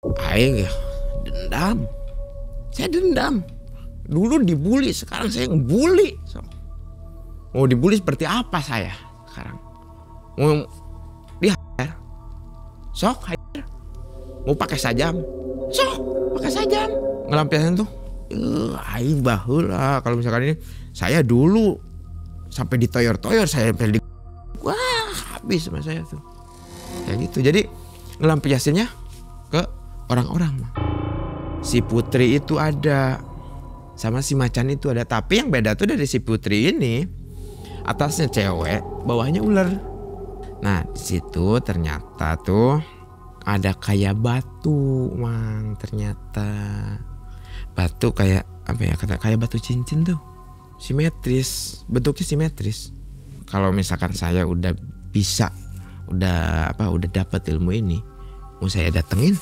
Aing ya dendam. Saya dendam. Dulu dibully, sekarang saya ngebully. So, mau dibully seperti apa saya sekarang? Mau di-hire? Sok hire. Mau pakai sajam? Sok pakai sajam. Ngelampiasin tuh. Aing baheula kalau misalkan ini saya dulu sampai ditoyor-toyor, saya sampai wah habis sama saya tuh. Kayak gitu. Jadi ngelampiasinnya ke orang-orang. Si Putri itu ada, sama si Macan itu ada. Tapi yang beda tuh dari si Putri ini, atasnya cewek, bawahnya ular. Nah di situ ternyata tuh ada kayak batu, Mang. Ternyata batu kayak apa ya? Kayak batu cincin tuh, simetris, bentuknya simetris. Kalau misalkan saya udah bisa, udah dapat ilmu ini, mau saya datengin,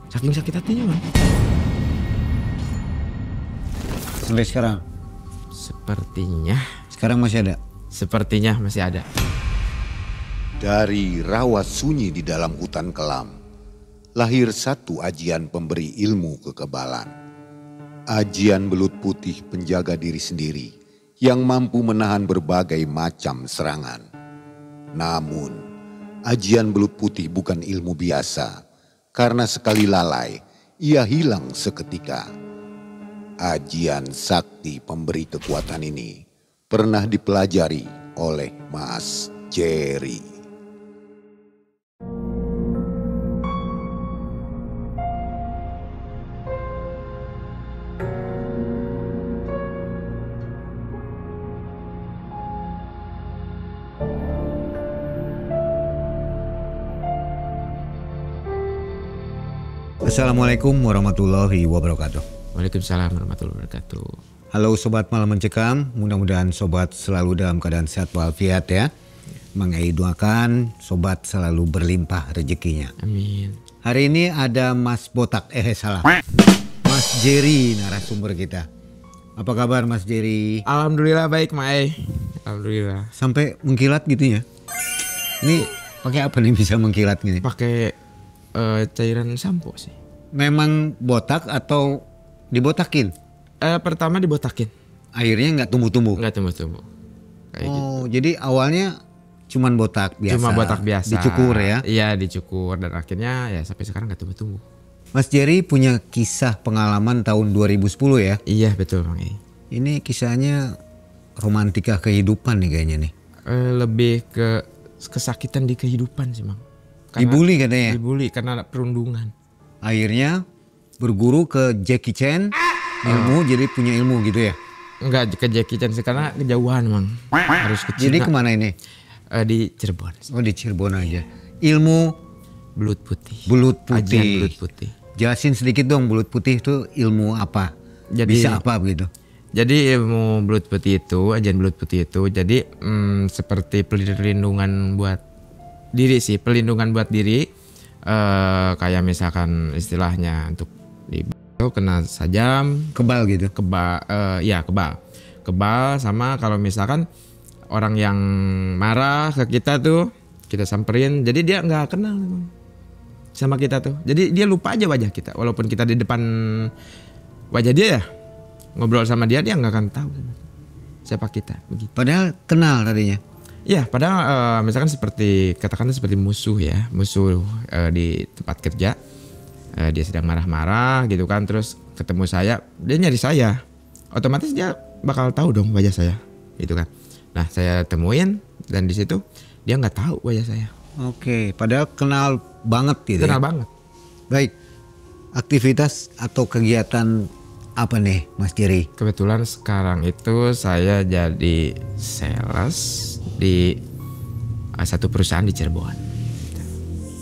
saking sakit hatinya, Bang. Sampai sekarang? Sepertinya. Sekarang masih ada? Sepertinya masih ada. Dari rawa sunyi di dalam hutan kelam, lahir satu ajian pemberi ilmu kekebalan. Ajian belut putih penjaga diri sendiri yang mampu menahan berbagai macam serangan. Namun, ajian belut putih bukan ilmu biasa, karena sekali lalai, ia hilang seketika. Ajian sakti pemberi kekuatan ini pernah dipelajari oleh Mas Jerry. Assalamualaikum warahmatullahi wabarakatuh. Waalaikumsalam warahmatullahi wabarakatuh. Halo Sobat Malam Mencekam, mudah-mudahan Sobat selalu dalam keadaan sehat walafiat ya. Mang Ei doakan Sobat selalu berlimpah rezekinya. Amin. Hari ini ada Mas Botak, salah. Mas Jerry narasumber kita. Apa kabar Mas Jerry? Alhamdulillah baik, Mae. Alhamdulillah. Sampai mengkilat gitu ya? Ini pakai apa nih bisa mengkilat gini? Pakai cairan sampo sih. Memang botak atau dibotakin? Pertama dibotakin. Akhirnya nggak tumbuh-tumbuh? Nggak tumbuh-tumbuh. Kayak gitu. Jadi awalnya cuman botak biasa? Cuma botak biasa. Dicukur ya? Iya dicukur dan akhirnya ya sampai sekarang nggak tumbuh-tumbuh. Mas Jerry punya kisah pengalaman tahun 2010 ya? Iya betul Bang Ei. Ini kisahnya romantika kehidupan nih kayaknya nih. Lebih ke kesakitan di kehidupan sih Bang. Dibully katanya? Dibully karena perundungan. Akhirnya berguru ke Jackie Chan, ilmu jadi punya ilmu gitu ya? Enggak ke Jackie Chan sih karena kejauhan Bang. Harus ke Cina. Jadi kemana ini? Di Cirebon. Oh di Cirebon aja. Ilmu belut putih. Belut putih. Ajian belut putih. Jelasin sedikit dong belut putih itu ilmu apa? Jadi, bisa apa begitu? Jadi ilmu belut putih itu, ajian belut putih itu jadi seperti perlindungan buat diri sih, perlindungan buat diri. Kayak misalkan istilahnya untuk kena sajam, kebal gitu. Kebal sama kalau misalkan orang yang marah ke kita tuh kita samperin, jadi dia nggak kenal sama kita tuh. Jadi dia lupa aja wajah kita, walaupun kita di depan wajah dia ya, ngobrol sama dia nggak akan tahu siapa kita begitu. Padahal kenal tadinya. Ya, padahal misalkan seperti katakanlah seperti musuh ya, musuh di tempat kerja, dia sedang marah-marah gitu kan, terus ketemu saya, dia nyari saya, otomatis dia bakal tahu dong wajah saya, gitu kan. Nah saya temuin dan di situ dia nggak tahu wajah saya. Oke, padahal kenal banget gitu. Kenal ya? banget. Baik, aktivitas atau kegiatan apa nih Mas Jerry? Kebetulan sekarang itu saya jadi sales di satu perusahaan di Cirebon.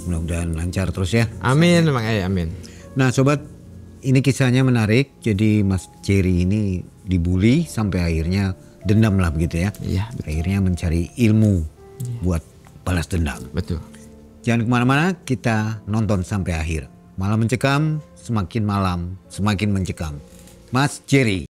Mudah-mudahan lancar terus ya. Amin, Bang Ei, amin. Nah sobat, ini kisahnya menarik. Jadi Mas Jerry ini dibully sampai akhirnya dendam lah begitu ya. Iya. Akhirnya mencari ilmu buat balas dendam. Betul. Jangan kemana-mana, kita nonton sampai akhir. Malam Mencekam, semakin malam semakin mencekam. Mas Jerry.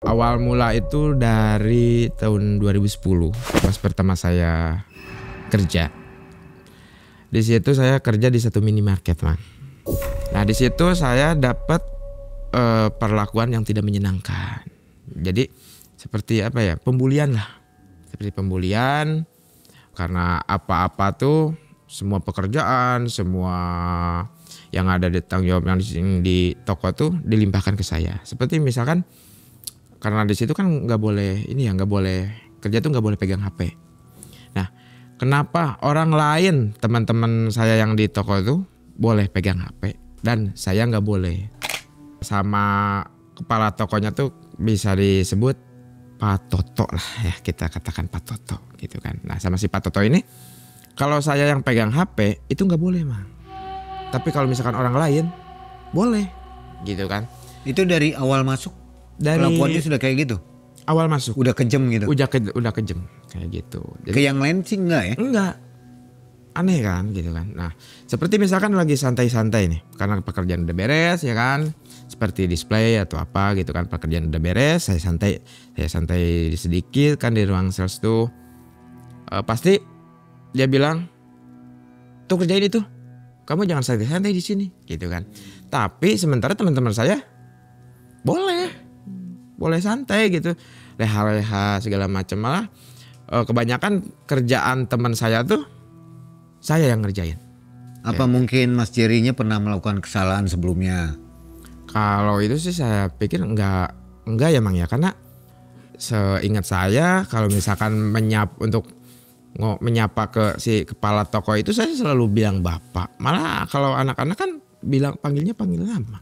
awal mula itu dari tahun 2010 pas pertama saya kerja. Di situ saya kerja di satu minimarket, Bang. Nah, di situ saya dapat perlakuan yang tidak menyenangkan. Jadi seperti apa ya? Pembulian lah. Seperti pembulian karena apa-apa tuh semua pekerjaan, semua yang ada di tanggung jawab yang di toko tuh dilimpahkan ke saya. Seperti misalkan karena di situ kan nggak boleh nggak boleh kerja tuh nggak boleh pegang HP. Nah, kenapa orang lain teman-teman saya yang di toko itu boleh pegang HP dan saya nggak boleh? Sama kepala tokonya tuh bisa disebut Pak Toto lah ya, kita katakan Pak Toto gitu kan. Nah, sama si Pak Toto ini kalau saya yang pegang HP itu nggak boleh, Mang. Tapi kalau misalkan orang lain boleh gitu kan. Itu dari awal masuk kelakuannya sudah kayak gitu? Awal masuk. Udah kejam gitu? Udah kejam kayak gitu. Jadi, ke yang lain sih enggak ya? Enggak. Aneh kan gitu kan. Nah, seperti misalkan lagi santai-santai nih. Karena pekerjaan udah beres ya kan. Seperti display atau apa gitu kan. Pekerjaan udah beres, saya santai sedikit kan di ruang sales tuh. Pasti dia bilang, "Tuh kerjain itu. Kamu jangan santai-santai di sini." Gitu kan. Tapi sementara teman-teman saya boleh santai gitu, leha-leha segala macam. Malah kebanyakan kerjaan teman saya tuh saya yang ngerjain. Apa mungkin Mas Jerry-nya pernah melakukan kesalahan sebelumnya? Kalau itu sih saya pikir enggak ya, Mang ya, karena seingat saya kalau misalkan menyapa ke si kepala toko itu saya selalu bilang Bapak. Malah kalau anak-anak kan panggil nama.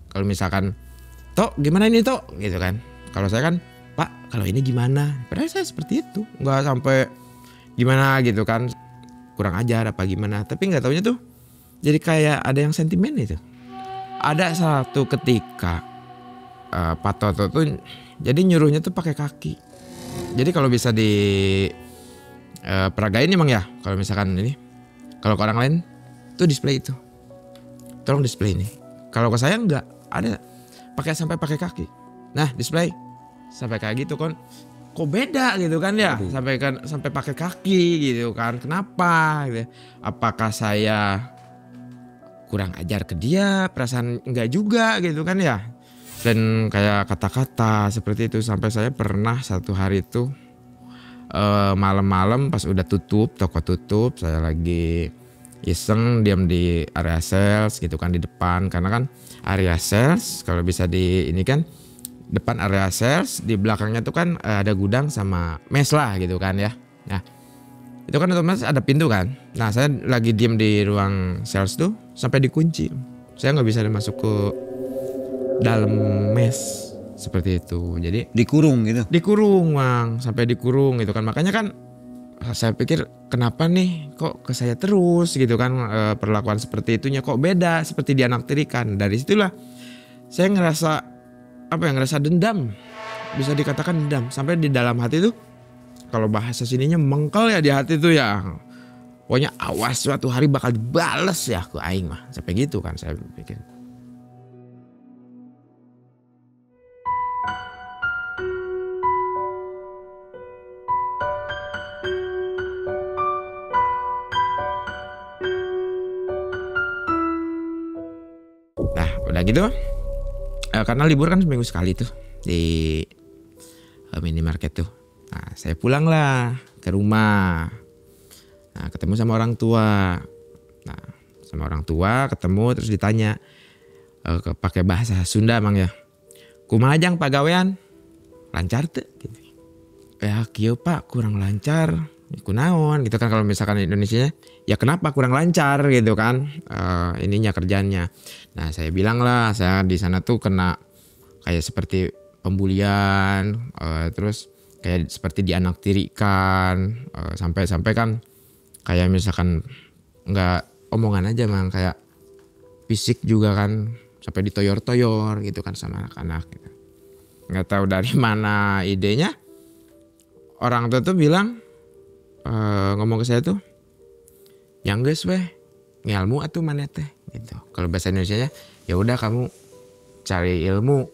Kalau misalkan Tok gimana ini Tok gitu kan. Kalau saya kan Pak kalau ini gimana. Padahal saya seperti itu. Nggak sampai gimana gitu kan. Kurang ajar apa gimana. Tapi nggak taunya tuh jadi kayak ada yang sentimen itu. Ada satu ketika Pak Toto tuh jadi nyuruhnya tuh pakai kaki. Jadi kalau bisa di peragain emang ya. Kalau misalkan ini. Kalau ke orang lain tuh display itu. Tolong display ini. Kalau ke saya enggak ada. Sampai pakai kaki. Nah, display sampai kayak gitu kan. Kok beda gitu kan ya? Sampai pakai kaki gitu kan. Kenapa gitu. Apakah saya kurang ajar ke dia? Perasaan enggak juga gitu kan ya. Dan kayak kata-kata seperti itu sampai saya pernah satu hari itu malam-malam pas udah toko tutup, saya lagi iseng diam di area sales gitu kan di depan, karena kan area sales kalau bisa di ini kan depan area sales, di belakangnya tuh kan ada gudang sama mes lah gitu kan ya. Nah itu kan otomatis ada pintu kan. Nah saya lagi diam di ruang sales tuh sampai dikunci, saya nggak bisa masuk ke dalam mes seperti itu. Jadi dikurung gitu. Dikurung, Bang, sampai dikurung gitu kan. Makanya kan saya pikir kenapa nih kok ke saya terus gitu kan perlakuan seperti itunya kok beda seperti dianaktirikan. Dari situlah saya ngerasa dendam. Bisa dikatakan dendam sampai di dalam hati tuh kalau bahasa sininya mengkel ya di hati tuh ya. Pokoknya awas suatu hari bakal dibales ya ke aing mah. Sampai gitu kan saya pikir. Udah gitu karena libur kan seminggu sekali tuh di minimarket tuh. Nah saya pulang lah ke rumah. Nah ketemu sama orang tua. Nah sama orang tua ketemu terus ditanya pakai bahasa Sunda Mang ya. Kumaha jang pagawean? Lancar tuh gitu. Ya kieu Pak kurang lancar. Kunaon gitu kan kalau misalkan di Indonesia ya kenapa kurang lancar gitu kan ininya kerjanya. Nah saya bilang lah saya di sana tuh kena kayak seperti pembulian terus kayak seperti dianaktirikan sampai kan kayak misalkan nggak omongan aja Mang kayak fisik juga kan sampai ditoyor-toyor gitu kan sama anak-anak gitu. Nggak tahu dari mana idenya orang tuh bilang ngomong ke saya tuh yang geus weh ngilmu atuh maneh teh gitu. Kalau bahasa Indonesianya ya udah kamu cari ilmu.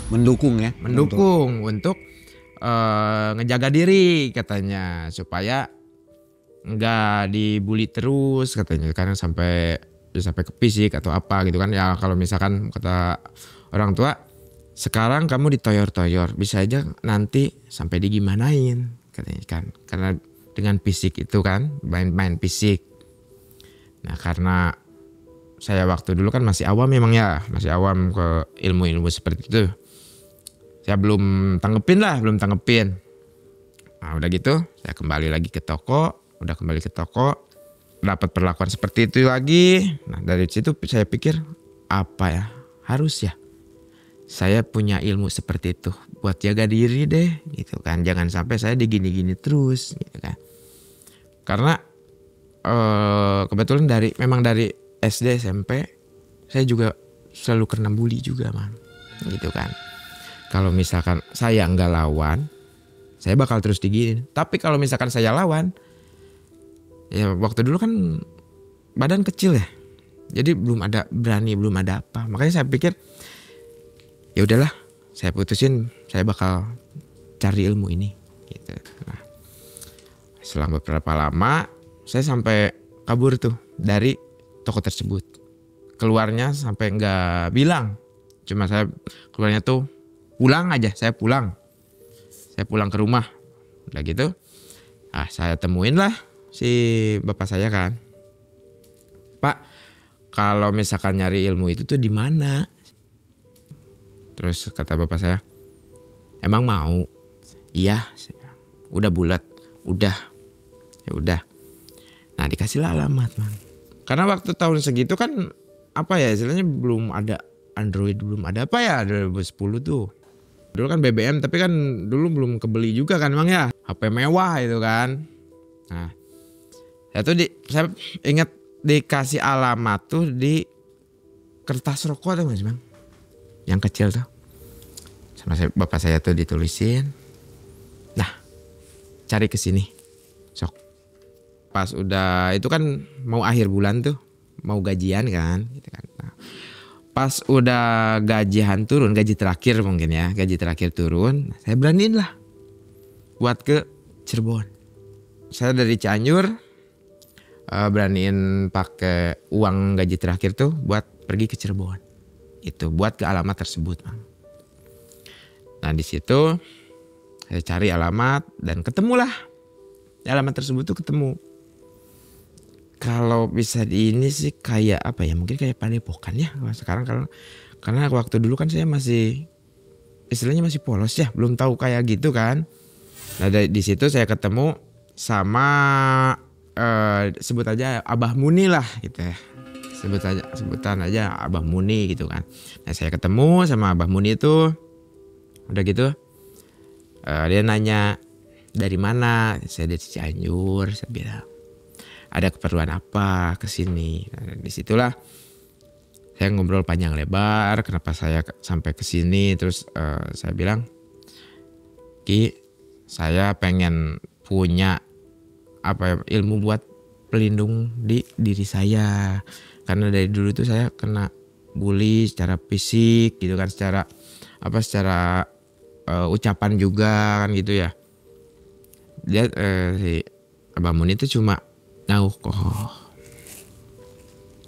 Mendukung ya? Mendukung untuk ngejaga diri katanya supaya nggak dibully terus katanya, karena sampai ke fisik atau apa gitu kan ya. Kalau misalkan kata orang tua, sekarang kamu ditoyor-toyor bisa aja nanti sampai digimanain katanya kan, karena dengan fisik itu kan, main fisik. Nah karena saya waktu dulu kan masih awam memang ya, masih awam ke ilmu-ilmu seperti itu. Saya belum tanggepin. Nah udah gitu saya kembali lagi ke toko, dapat perlakuan seperti itu lagi. Nah dari situ saya pikir apa ya, harus ya saya punya ilmu seperti itu buat jaga diri deh gitu kan, jangan sampai saya digini-gini terus gitu kan. Karena kebetulan memang dari SD SMP saya juga selalu kena bully juga man gitu kan. Kalau misalkan saya nggak lawan, saya bakal terus digini. Tapi kalau misalkan saya lawan, ya waktu dulu kan badan kecil ya, jadi belum ada berani, belum ada apa. Makanya saya pikir ya udahlah, saya putusin saya bakal cari ilmu ini. Gitu. Nah, selama beberapa lama saya sampai kabur tuh dari toko tersebut. Keluarnya sampai nggak bilang, cuma saya keluarnya tuh pulang aja. Saya pulang ke rumah. Udah gitu, saya temuin lah si bapak saya kan. Pak, kalau misalkan nyari ilmu itu tuh di mana? Terus kata bapak saya, emang mau? Iya, udah bulat, udah, ya udah. Nah dikasihlah alamat man. Karena waktu tahun segitu kan apa ya istilahnya, belum ada Android, belum ada apa ya 2010 tuh. Dulu kan BBM, tapi kan dulu belum kebeli juga kan emang ya, HP mewah itu kan. Nah saya ingat dikasih alamat tuh di kertas rokok tuh mas bang, yang kecil tuh. Sama bapak saya tuh ditulisin, nah cari ke sini sok. Pas udah itu kan mau akhir bulan tuh, mau gajian kan gitu kan. Nah, pas udah gajian turun, gaji terakhir mungkin ya, gaji terakhir turun, saya beraniin lah buat ke Cirebon. Saya dari Cianjur beraniin pakai uang gaji terakhir tuh buat pergi ke Cirebon. Itu buat ke alamat tersebut, Bang. Nah, di situ saya cari alamat dan ketemulah. Alamat tersebut tuh ketemu. Kalau bisa di ini sih kayak apa ya, mungkin kayak Padepokan ya sekarang, karena waktu dulu kan saya masih istilahnya masih polos ya, belum tahu kayak gitu kan. Nah di situ saya ketemu sama sebut aja Abah Muni lah gitu ya, sebutan aja Abah Muni gitu kan. Nah saya ketemu sama Abah Muni itu, udah gitu dia nanya dari mana, saya dari Cianjur. Saya bilang ada keperluan apa kesini. Nah, disitulah saya ngobrol panjang lebar kenapa saya sampai kesini. Terus saya bilang, Ki, saya pengen punya ilmu buat pelindung di diri saya, karena dari dulu tuh saya kena bully secara fisik gitu kan, secara ucapan juga kan gitu ya. Dia si Abah Muni itu cuma tahu kok,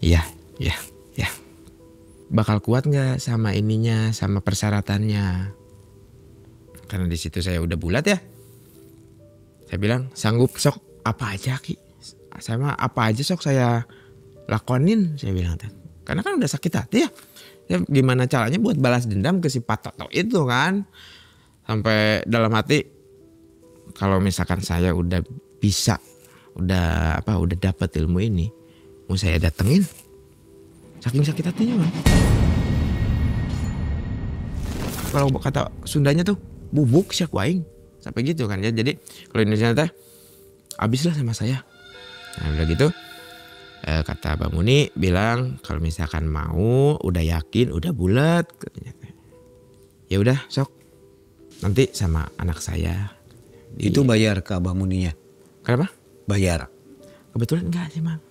iya, bakal kuat nggak sama ininya, sama persyaratannya. Karena di situ saya udah bulat ya. Saya bilang sanggup sok apa aja Ki, sama apa aja sok saya lakonin, saya bilang. Karena kan udah sakit hati ya. Ya gimana caranya buat balas dendam ke si Pak Toto itu kan. Sampai dalam hati, kalau misalkan saya udah bisa, udah dapat ilmu ini, mau saya datengin, saking sakit hatinya man. Kalau kata Sundanya tuh bubuk syak waing, sampai gitu kan ya. Jadi kalau Indonesia teh habis lah sama saya. Nah udah gitu kata Bang Muni bilang kalau misalkan mau, udah yakin, udah bulat, ya udah sok nanti sama anak saya. Itu bayar ke Abah Muninya? Kenapa? Bayar. Kebetulan enggak sih Mang.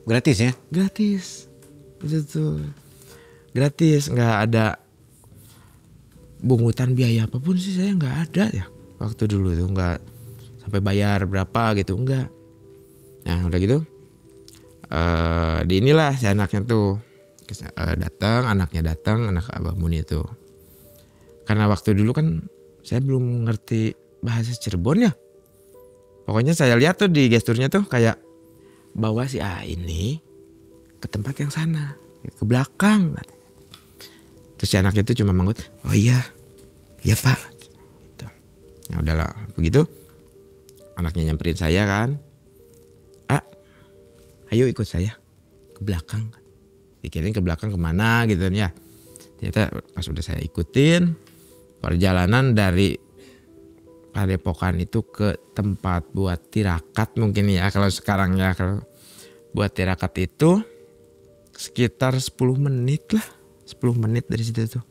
Gratis ya? Gratis. Itu tuh gratis, nggak ada pungutan biaya apapun sih saya nggak ada ya waktu dulu tuh, nggak sampai bayar berapa gitu, enggak. Nah udah gitu di inilah si anaknya tuh datang, anak Abah Muni itu. Karena waktu dulu kan saya belum ngerti bahasa Cirebon ya. Pokoknya saya lihat tuh di gesturnya tuh kayak bawa si A ini ke tempat yang sana, ke belakang. Terus si anaknya itu cuma manggut, oh iya pak. Gitu. Nah udahlah begitu, anaknya nyamperin saya kan, ayo ikut saya ke belakang. Dikirain ke belakang kemana gitu ya. Ternyata pas udah saya ikutin, perjalanan dari Padepokan itu ke tempat buat tirakat mungkin ya kalau sekarang ya. Kalau buat tirakat itu sekitar 10 menit lah. 10 menit dari situ tuh.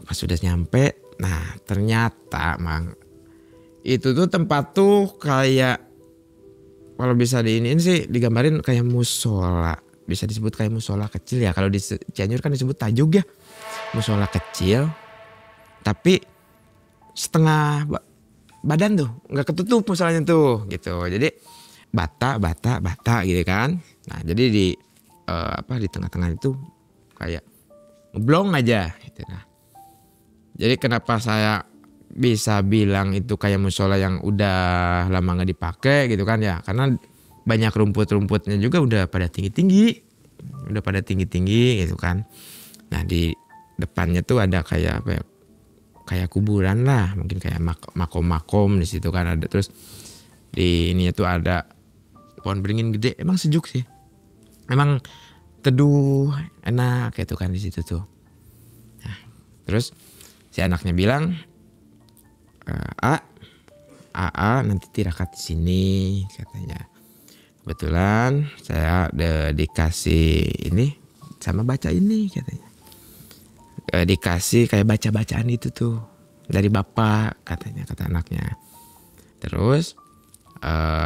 Pas sudah nyampe, nah ternyata Mang, itu tuh tempat tuh kayak, kalau bisa diiniin sih digambarin kayak musola. Bisa disebut kayak musola kecil ya. Kalau di Cianjur kan disebut tajug ya. Musola kecil. Tapi setengah badan tuh. Gak ketutup musolanya tuh gitu. Jadi bata gitu kan. Nah jadi di tengah-tengah itu kayak ngeblong aja gitu. Nah, jadi kenapa saya bisa bilang itu kayak musola yang udah lama nggak dipakai gitu kan ya, karena banyak rumput-rumputnya juga udah pada tinggi-tinggi gitu kan. Nah di depannya tuh ada kayak apa ya, kayak kuburan lah, mungkin kayak makom di situ kan ada. Terus di ininya tuh ada pohon beringin gede, emang sejuk sih, emang teduh enak gitu kan di situ tuh. Nah, terus si anaknya bilang, nanti tirakat di sini katanya. Kebetulan saya dikasih ini sama baca ini katanya. Dikasih kayak baca-bacaan itu tuh dari bapak katanya, kata anaknya. Terus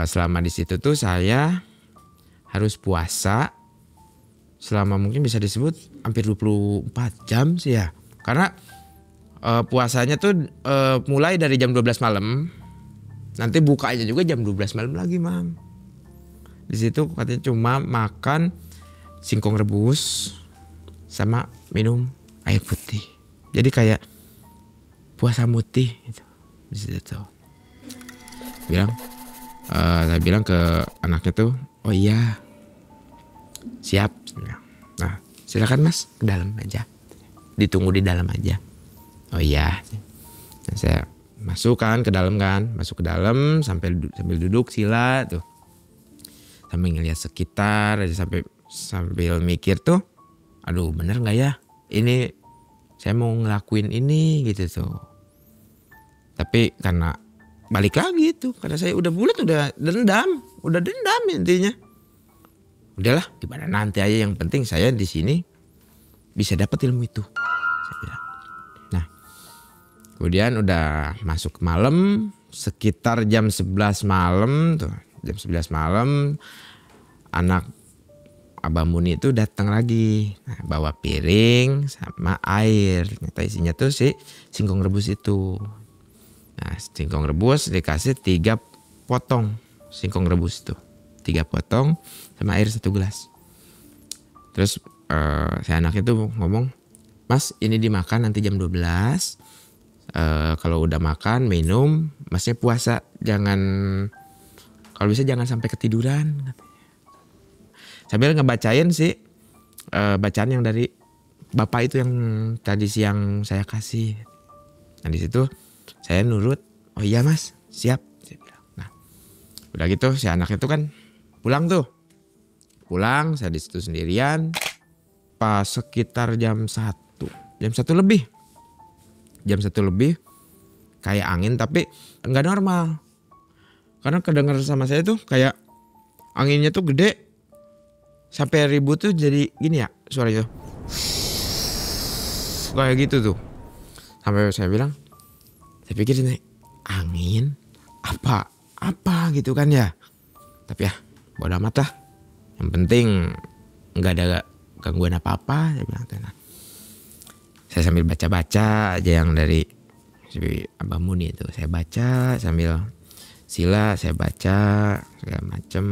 selama di situ tuh saya harus puasa selama mungkin bisa disebut hampir 24 jam sih ya. Karena puasanya tuh mulai dari jam 12 malam. Nanti bukanya juga jam 12 malam lagi, Mam. Di situ katanya cuma makan singkong rebus sama minum air putih. Jadi kayak puasa mutih gitu. Di situ tuh. Saya bilang ke anaknya tuh, oh iya, siap. Nah, silakan Mas ke dalam aja. Ditunggu di dalam aja. Oh iya. Nah, saya masuk ke dalam sambil duduk sila tuh. Sambil ngeliat sekitar aja, sambil mikir tuh, aduh bener nggak ya? Ini saya mau ngelakuin ini gitu tuh. Tapi karena balik lagi tuh, karena saya udah bulat, udah dendam intinya. Udahlah, gimana nanti aja, yang penting saya di sini bisa dapat ilmu itu. Saya bilang. Nah, kemudian udah masuk malam, sekitar jam 11 malam tuh, anak Abah Muni itu datang lagi, bawa piring sama air. Ternyata isinya tuh si singkong rebus itu. Nah, singkong rebus dikasih 3 potong singkong rebus itu. 3 potong sama air 1 gelas. Terus si anaknya tuh ngomong, Mas ini dimakan nanti jam 12. Kalau udah makan minum, Masnya puasa, kalau bisa jangan sampai ketiduran katanya. Sambil ngebacain sih bacaan yang dari bapak itu yang tadi siang saya kasih. Nah di situ saya nurut, oh iya Mas, siap. Nah udah gitu si anak itu kan pulang, saya di situ sendirian. Pas sekitar jam 1 lebih kayak angin, tapi nggak normal. Karena kedengar sama saya tuh kayak anginnya tuh gede. Sampai ribut tuh jadi gini ya suaranya tuh. Kayak gitu tuh. Sampai saya bilang, saya pikir ini angin apa gitu kan ya. Tapi ya bodo amat lah. Yang penting nggak ada gangguan apa-apa, saya bilang. Nah, Saya sambil baca-baca aja yang dari si Abah Muni itu. Saya baca sambil sila, saya baca segala macem.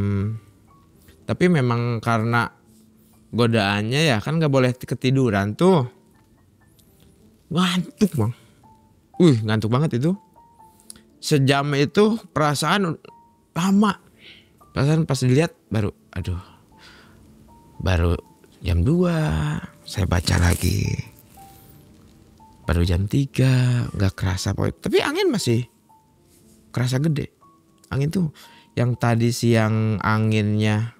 Tapi memang karena godaannya ya kan gak boleh ketiduran tuh. Ngantuk bang. Ngantuk banget itu. Sejam itu perasaan lama. Perasaan pas dilihat baru jam 2 saya baca lagi. Baru jam 3 gak kerasa. Tapi angin masih kerasa gede. Angin tuh yang tadi siang anginnya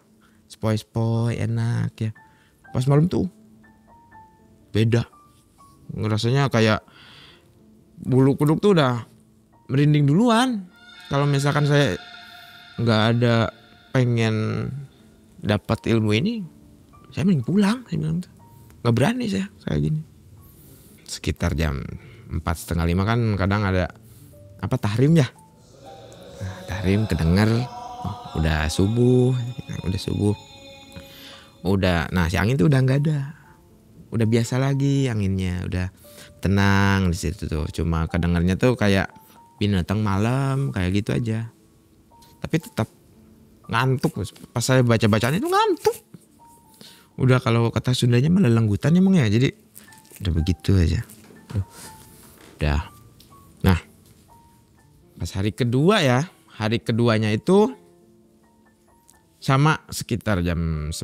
sepoi-sepoi enak ya. Pas malam tuh beda. Ngerasanya kayak bulu kuduk tuh udah merinding duluan. Kalau misalkan saya gak ada pengen dapat ilmu ini, saya mending pulang. Saya bilang tuh gak berani saya kayak gini. Sekitar jam 4:30 kan kadang ada tahrim ya. Nah, tahrim kedenger udah subuh. Nah si angin tuh udah nggak ada. Udah biasa lagi anginnya, udah tenang di situ tuh. Cuma kedengarnya tuh kayak binatang malam kayak gitu aja. Tapi tetap ngantuk. Pas saya baca-bacaan itu ngantuk. Udah kalau kata Sundanya melelenggutan emang ya. Jadi udah begitu aja. Udah. Nah, pas hari kedua ya. Hari keduanya itu sama sekitar jam 11.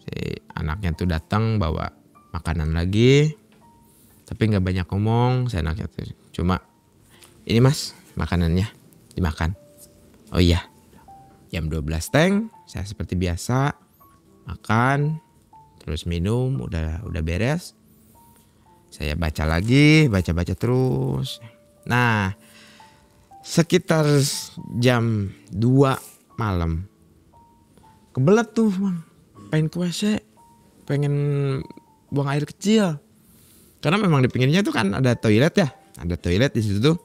Si anaknya tuh datang bawa makanan lagi. Tapi gak banyak ngomong. Si anaknya tuh cuma, ini mas makanannya dimakan. Oh iya. Jam 12 teng. Saya seperti biasa makan. Terus minum, udah beres. Saya baca lagi, baca terus. Nah, sekitar jam 2 malam. Kebelet tuh, Bang. Pengen ke WC, pengen buang air kecil. Karena memang di pinggirnya tuh kan ada toilet ya. Ada toilet di situ tuh.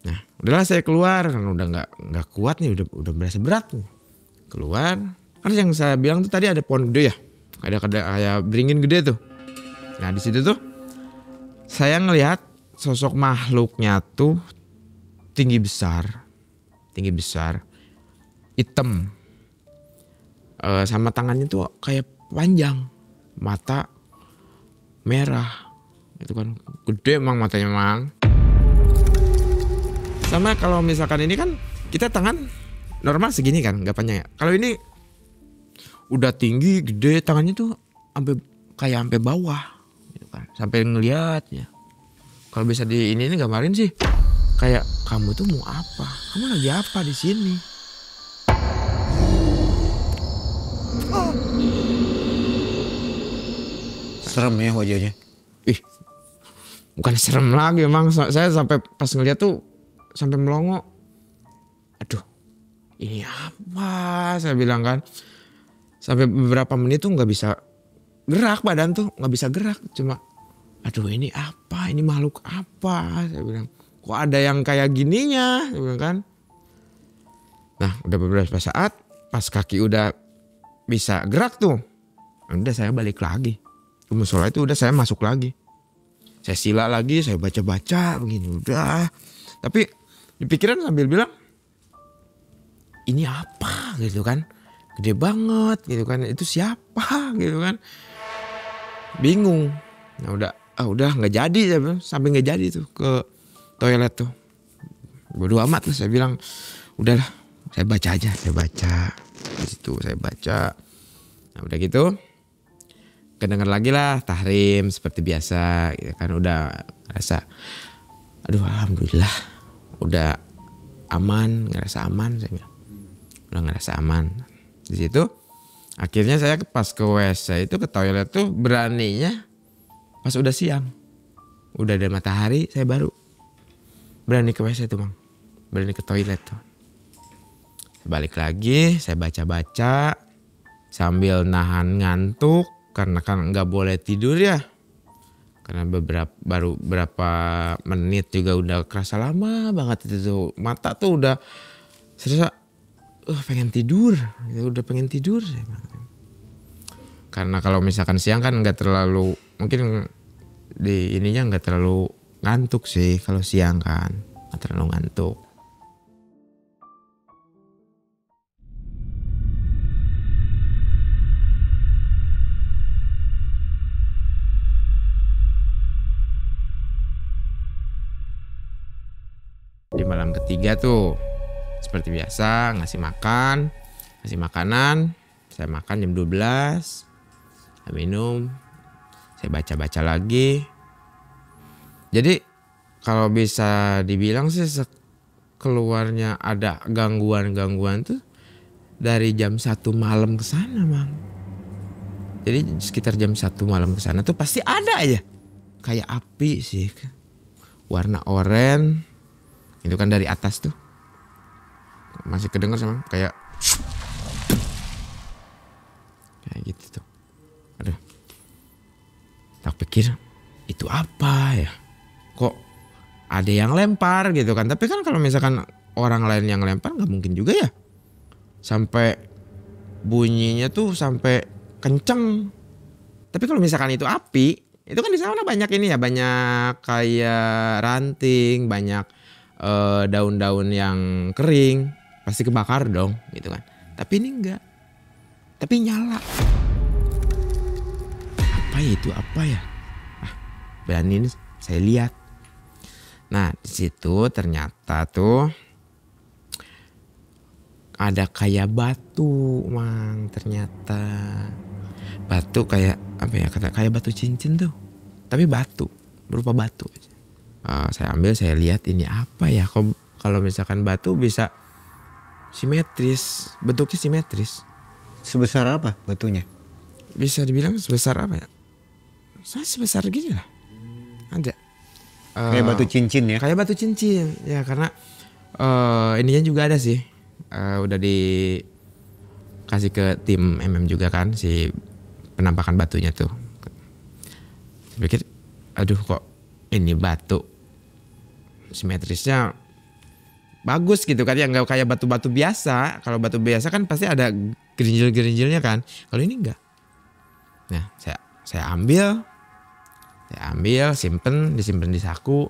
Nah, udahlah saya keluar karena udah nggak kuat nih, udah berasa berat tuh. Keluar. Kan yang saya bilang tuh tadi ada pohon gede ya. Ada kayak beringin gede tuh. Nah di situ tuh saya ngelihat sosok makhluknya tuh tinggi besar, hitam, sama tangannya tuh kayak panjang, mata merah, itu kan gede emang matanya emang. Sama kalau misalkan ini kan kita tangan normal segini kan, nggak panjang ya. Kalau ini udah tinggi, gede, tangannya tuh sampai bawah, gitu kan, sampai ngeliatnya. Kalau bisa di ini gambarin sih, kayak kamu tuh mau apa? Kamu lagi apa di sini? Serem ya wajahnya. Bukan serem lagi emang. Saya sampai pas ngeliat tuh sampai melongo. Aduh, ini apa? Saya bilang kan. Sampai beberapa menit tuh nggak bisa gerak, badan tuh nggak bisa gerak, cuma aduh ini apa, ini makhluk apa, saya bilang kok ada yang kayak gininya, saya bilang kan. Nah udah beberapa saat pas kaki udah bisa gerak tuh, udah saya balik lagi ke musola itu, udah saya masuk lagi, saya sila lagi, saya baca begini udah. Tapi di pikiran sambil bilang ini apa gitu kan. Gede banget gitu kan, itu siapa gitu kan, bingung. Nah udah nggak jadi, sampai nggak jadi tuh ke toilet tuh. Bodo amat lah saya bilang, udahlah saya baca aja, di situ saya baca. Nah udah gitu, kedenger lagi lah tahrim seperti biasa, gitu kan. Udah ngerasa, aduh alhamdulillah, udah aman, ngerasa aman saya bilang, udah ngerasa aman. Di situ akhirnya saya pas ke WC itu, ke toilet tuh beraninya pas udah siang, udah ada matahari, saya baru berani ke WC tuh bang, berani ke toilet tuh. Balik lagi saya baca sambil nahan ngantuk karena kan nggak boleh tidur ya, karena baru berapa menit juga udah kerasa lama banget itu tuh. Mata tuh udah serasa pengen tidur, udah pengen tidur. Karena kalau misalkan siang kan nggak terlalu, mungkin di ininya nggak terlalu ngantuk sih kalau siang kan, nggak terlalu ngantuk. Di malam ketiga tuh seperti biasa ngasih makanan, saya makan jam 12, saya minum, saya baca-baca lagi. Jadi kalau bisa dibilang sih keluarnya ada gangguan-gangguan tuh dari jam 1 malam ke sana, Mang. Jadi sekitar jam 1 malam ke sana tuh pasti ada aja kayak api sih, warna oranye. Itu kan dari atas tuh masih kedengar sama kayak gitu tuh. Aduh, tak pikir itu apa ya? Kok ada yang lempar gitu kan? Tapi kan kalau misalkan orang lain yang lempar nggak mungkin juga ya. Sampai bunyinya tuh sampai kenceng. Tapi kalau misalkan itu api, itu kan di sana banyak ini ya, banyak kayak ranting, banyak daun-daun yang kering, pasti kebakar dong gitu kan. Tapi ini enggak, tapi nyala. Apa ya itu, apa ya? Berani ini saya lihat. Nah di situ ternyata tuh ada kayak batu, Mang. Ternyata batu kayak apa ya, kayak batu cincin tuh, tapi batu, berupa batu. Saya ambil, saya lihat ini apa ya, kalau misalkan batu bisa simetris, bentuknya simetris. Sebesar apa batunya? Bisa dibilang sebesar apa ya? Saya sebesar gini lah. Ada. Kayak batu cincin ya? Kayak batu cincin ya, karena ininya juga ada sih. Udah dikasih ke tim MM juga kan si penampakan batunya tuh. Saya pikir aduh kok ini batu simetrisnya bagus gitu kan ya, nggak kayak batu-batu biasa. Kalau batu biasa kan pasti ada gerinjil-gerinjilnya kan. Kalau ini enggak. Nah saya ambil, disimpan di saku.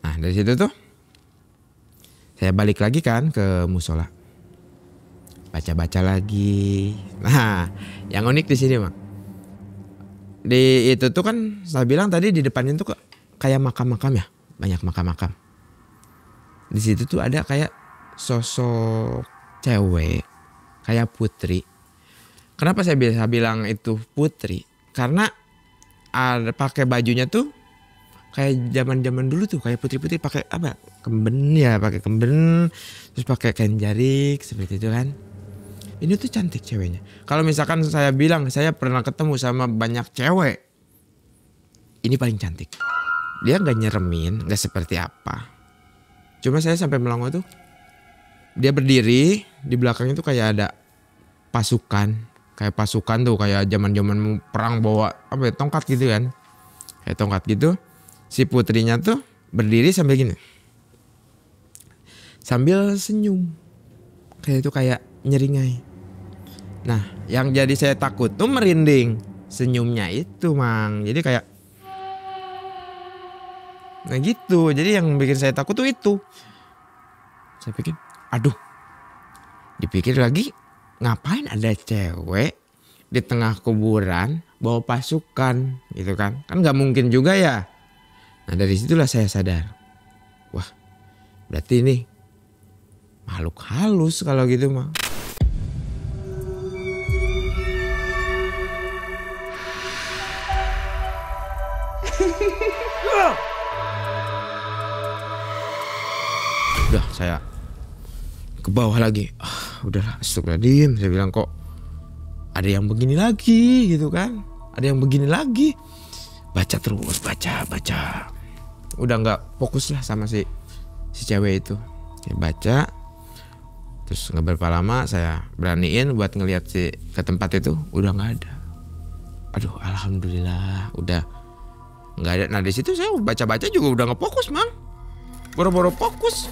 Nah dari situ tuh saya balik lagi kan ke musola, baca-baca lagi. Nah yang unik di sini, Bang, di itu tuh kan saya bilang tadi di depannya tuh kayak makam-makam ya, banyak makam-makam. Di situ tuh ada kayak sosok cewek, kayak putri. Kenapa saya bisa bilang itu putri? Karena ada pakai bajunya tuh kayak zaman-zaman dulu tuh, kayak putri-putri pakai apa? Kemben ya, pakai kemben, terus pakai kain jarik seperti itu kan. Ini tuh cantik ceweknya. Kalau misalkan saya bilang saya pernah ketemu sama banyak cewek, ini paling cantik. Dia nggak nyeremin, nggak seperti apa. Cuma saya sampai melongo tuh, dia berdiri di belakangnya tuh kayak ada pasukan, kayak pasukan tuh kayak zaman-zaman perang bawa apa ya, tongkat gitu kan, kayak tongkat gitu. Si putrinya tuh berdiri sambil gini, sambil senyum, kayak itu kayak nyeringai. Nah yang jadi saya takut tuh merinding senyumnya itu, Mang. Jadi kayak nah gitu. Jadi yang bikin saya takut tuh itu. Saya pikir aduh, dipikir lagi ngapain ada cewek di tengah kuburan bawa pasukan gitu kan nggak mungkin juga ya. Nah dari situlah saya sadar, wah berarti ini makhluk halus kalau gitu mah. Udah saya ke bawah lagi. Udahlah, astagfirullahaladzim. Saya bilang kok ada yang begini lagi gitu kan. Ada yang begini lagi. Baca terus, baca. Udah gak fokus lah sama si cewek itu. Saya baca. Terus gak berapa lama saya beraniin buat ngeliat ke tempat itu. Udah gak ada. Aduh alhamdulillah udah gak ada. Nah di situ saya baca-baca juga udah gak fokus, Mang. Boro-boro fokus.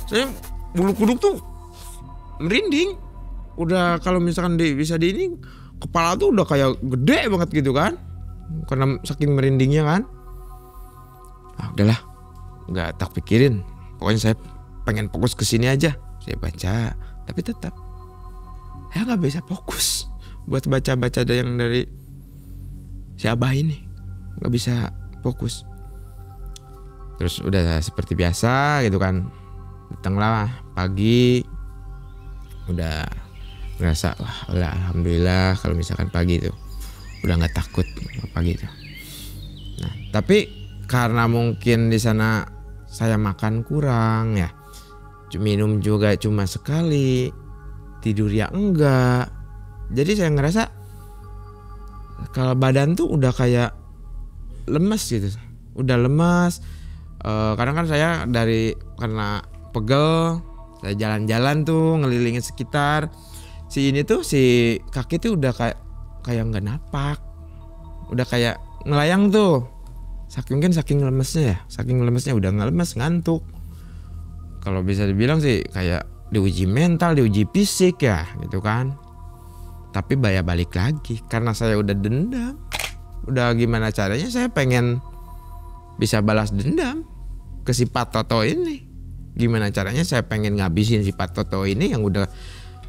Saya bulu kuduk tuh merinding. Udah kalau misalkan bisa di ini, kepala tuh udah kayak gede banget gitu kan. karena saking merindingnya kan. Udahlah, nggak tak pikirin. Pokoknya saya pengen fokus ke sini aja. Saya baca, tapi tetap saya nggak bisa fokus buat baca-baca yang dari si Abah ini. Nggak bisa fokus. Terus udah seperti biasa gitu kan. Datanglah pagi, udah ngerasa wah alhamdulillah kalau misalkan pagi itu udah nggak takut pagi itu. Nah tapi karena mungkin di sana saya makan kurang ya, minum juga cuma sekali, tidur ya enggak, jadi saya ngerasa kalau badan tuh udah kayak lemes gitu, udah lemes. Kadang kan saya karena pegel, saya jalan-jalan tuh ngelilingin sekitar. Si kaki tuh udah kayak nggak napak, udah kayak ngelayang tuh. Saking lemesnya udah nggak lemes, ngantuk. Kalau bisa dibilang sih kayak diuji mental, diuji fisik ya gitu kan. Tapi balik lagi karena saya udah dendam. Udah gimana caranya saya pengen bisa balas dendam ke si Pak Toto ini. Gimana caranya saya pengen ngabisin si Pak Toto ini yang udah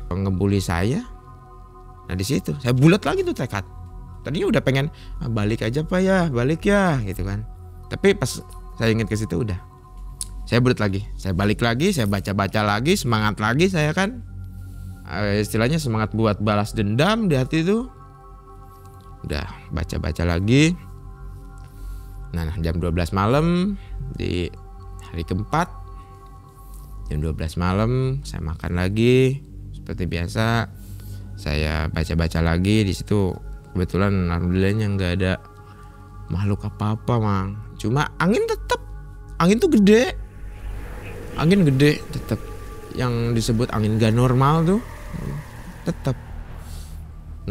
ngebully saya. Nah di situ saya bulat lagi tuh tekad. Tadinya udah pengen balik aja Pak ya, balik ya gitu kan. Tapi pas saya ingat ke situ udah. Saya bulat lagi, saya balik lagi, saya baca-baca lagi, semangat lagi saya kan. Istilahnya semangat buat balas dendam di hati itu. Udah baca-baca lagi. Nah jam 12 malam di hari keempat, jam 12 malam saya makan lagi seperti biasa. Saya baca-baca lagi di situ. Kebetulan alhamdulillahnya nggak ada makhluk apa-apa Mang. Cuma angin tuh gede. Angin gede tetap. Yang disebut angin gak normal tuh tetap.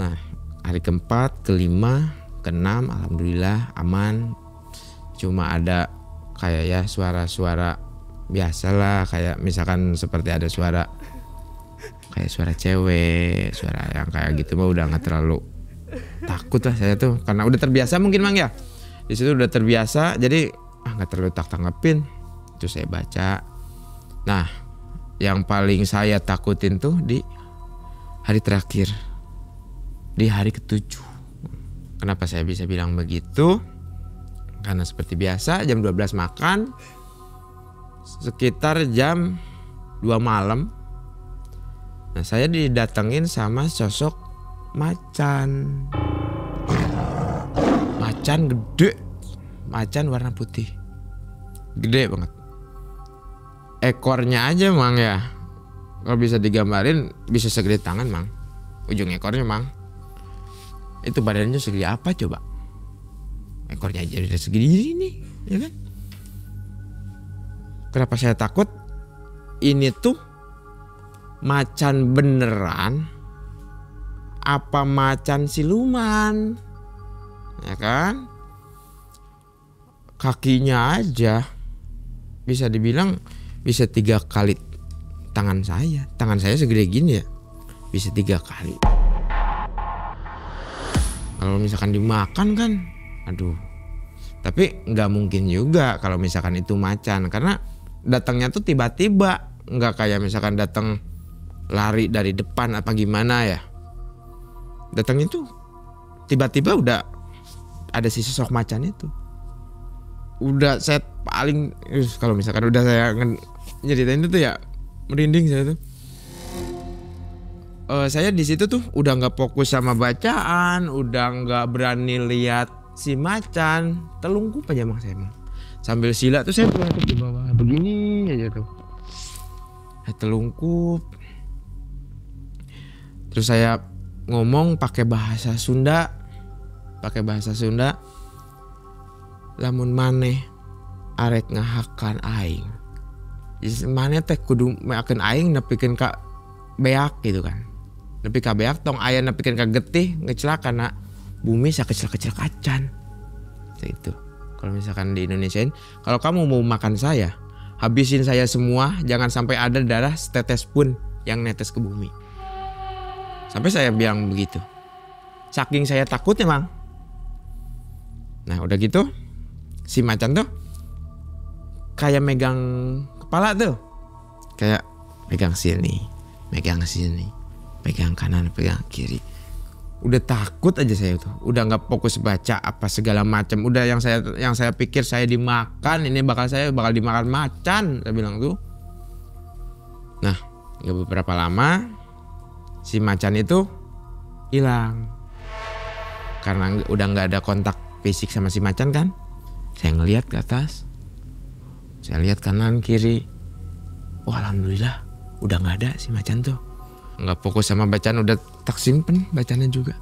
Nah hari keempat, kelima, keenam alhamdulillah aman. Cuma ada kayak ya suara-suara biasalah, kayak misalkan seperti ada suara kayak suara cewek, suara yang kayak gitu mah udah nggak terlalu takut lah saya tuh karena udah terbiasa mungkin Mang ya. Di situ udah terbiasa jadi nggak terlalu tanggepin. Itu saya baca. Nah yang paling saya takutin tuh di hari terakhir, di hari ke-7. Kenapa saya bisa bilang begitu? Karena seperti biasa jam 12 makan, sekitar jam 2 malam. Nah saya didatengin sama sosok macan gede, macan warna putih, gede banget. Ekornya aja Mang ya, kalau bisa digambarin bisa segede tangan Mang, ujung ekornya Mang. Itu badannya segede apa coba? Ekornya aja udah segede ini, ya kan? Kenapa saya takut? Ini tuh macan beneran apa macan siluman, ya kan? Kakinya aja bisa dibilang bisa 3 kali tangan saya segede gini ya, bisa 3 kali. Kalau misalkan dimakan kan aduh. Tapi nggak mungkin juga kalau misalkan itu macan, karena datangnya tuh tiba-tiba, nggak kayak misalkan datang lari dari depan apa gimana ya. Datangnya tuh tiba-tiba udah ada si sosok macan itu. Udah saya paling kalau misalkan udah saya nyeritain itu ya merinding saya tuh. Saya di situ tuh udah nggak fokus sama bacaan, udah nggak berani lihat si macan, telungkup aja Mang saya Mang. Sambil sila tuh saya telungkup di bawah begini aja tuh. Saya telungkup. Terus saya ngomong pakai bahasa Sunda. Lamun maneh arek ngahakan aing. Jadi maneh teh kudu meakeun aing nepikeun ka beak gitu kan. Nepi ka beak tong aya nepikeun ka getih ngecelaka na bumi sakecil-kecil acan. Itu. Kalau misalkan di Indonesiain, kalau kamu mau makan saya, habisin saya semua, jangan sampai ada darah setetes pun yang netes ke bumi. Sampai saya bilang begitu. Saking saya takutnya Mang. Nah udah gitu si macan tuh kayak megang kepala tuh, kayak pegang sini, pegang kanan, pegang kiri. Udah takut aja saya tuh, udah nggak fokus baca apa segala macam. Udah yang saya pikir saya dimakan, ini saya bakal dimakan macan, saya bilang tuh. Nah nggak beberapa lama si macan itu hilang, karena udah nggak ada kontak fisik sama si macan kan. Saya ngelihat ke atas, saya lihat kanan kiri, alhamdulillah udah nggak ada si macan tuh. Nggak fokus sama bacaan, udah tak simpen bacaannya juga.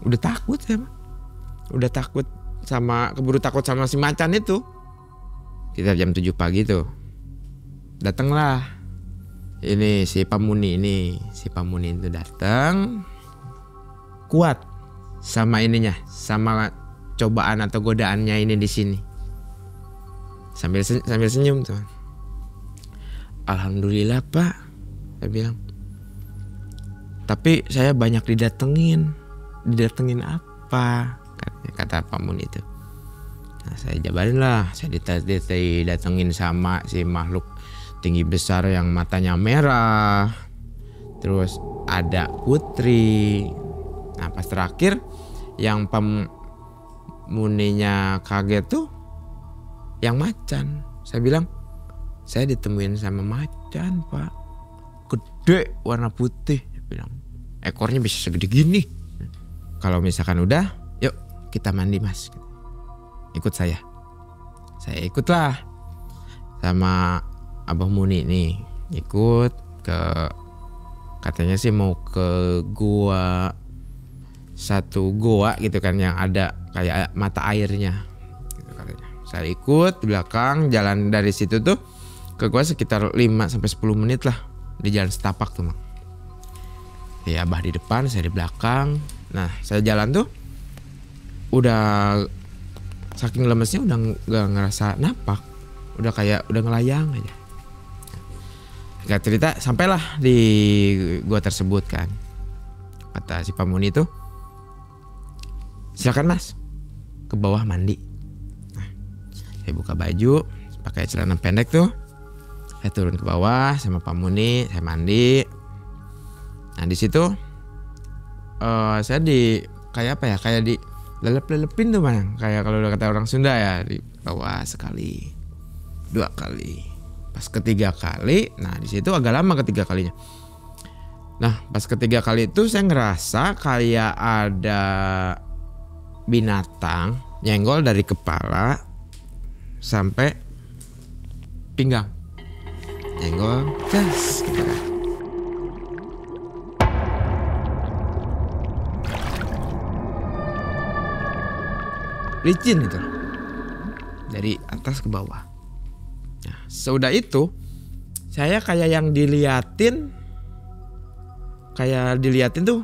Udah takut saya, udah takut sama, keburu takut sama si macan itu. Kita jam 7 pagi tuh, datanglah ini si Pamuni itu datang, kuat sama ininya, sama cobaan atau godaannya ini di sini. Sambil senyum tuh. Alhamdulillah Pak, saya bilang. Tapi saya banyak didatengin apa? Kata Pak Mun itu. Nah saya jabarin lah, saya didatengin sama si makhluk tinggi besar yang matanya merah. Terus ada putri. Nah pas terakhir yang Muninya kaget tuh yang macan. Saya bilang, saya ditemuin sama macan Pak, gede warna putih. Saya bilang, ekornya bisa segede gini. Kalau misalkan udah, yuk kita mandi Mas, ikut saya ikutlah sama Abah Muni nih, ikut ke, katanya sih mau ke satu goa gitu kan, yang ada kayak mata airnya gitu katanya. Saya ikut di belakang, jalan dari situ tuh ke gua sekitar 5-10 menit lah, di jalan setapak tuh Mang. Ya Abah di depan, saya di belakang. Nah saya jalan tuh udah saking lemesnya udah gak ngerasa napak, udah kayak udah ngelayang aja. Gak cerita, sampailah di gua tersebut kan. Kata si Pamuni itu, silakan Mas ke bawah mandi. Nah, saya buka baju, pakai celana pendek tuh, saya turun ke bawah sama Pak Muni, saya mandi. Nah di situ saya di kayak apa ya, kayak di lelep-lelepin tuh Bang, kayak kalau udah kata orang Sunda ya, di bawah sekali, 2 kali, pas ketiga kali. Nah di situ agak lama ketiga kalinya. Nah pas ketiga kali itu saya ngerasa kayak ada binatang nyenggol dari kepala sampai pinggang, nyenggol jas gitu kan. Licin itu dari atas ke bawah. Nah sudah itu saya kayak yang diliatin tuh.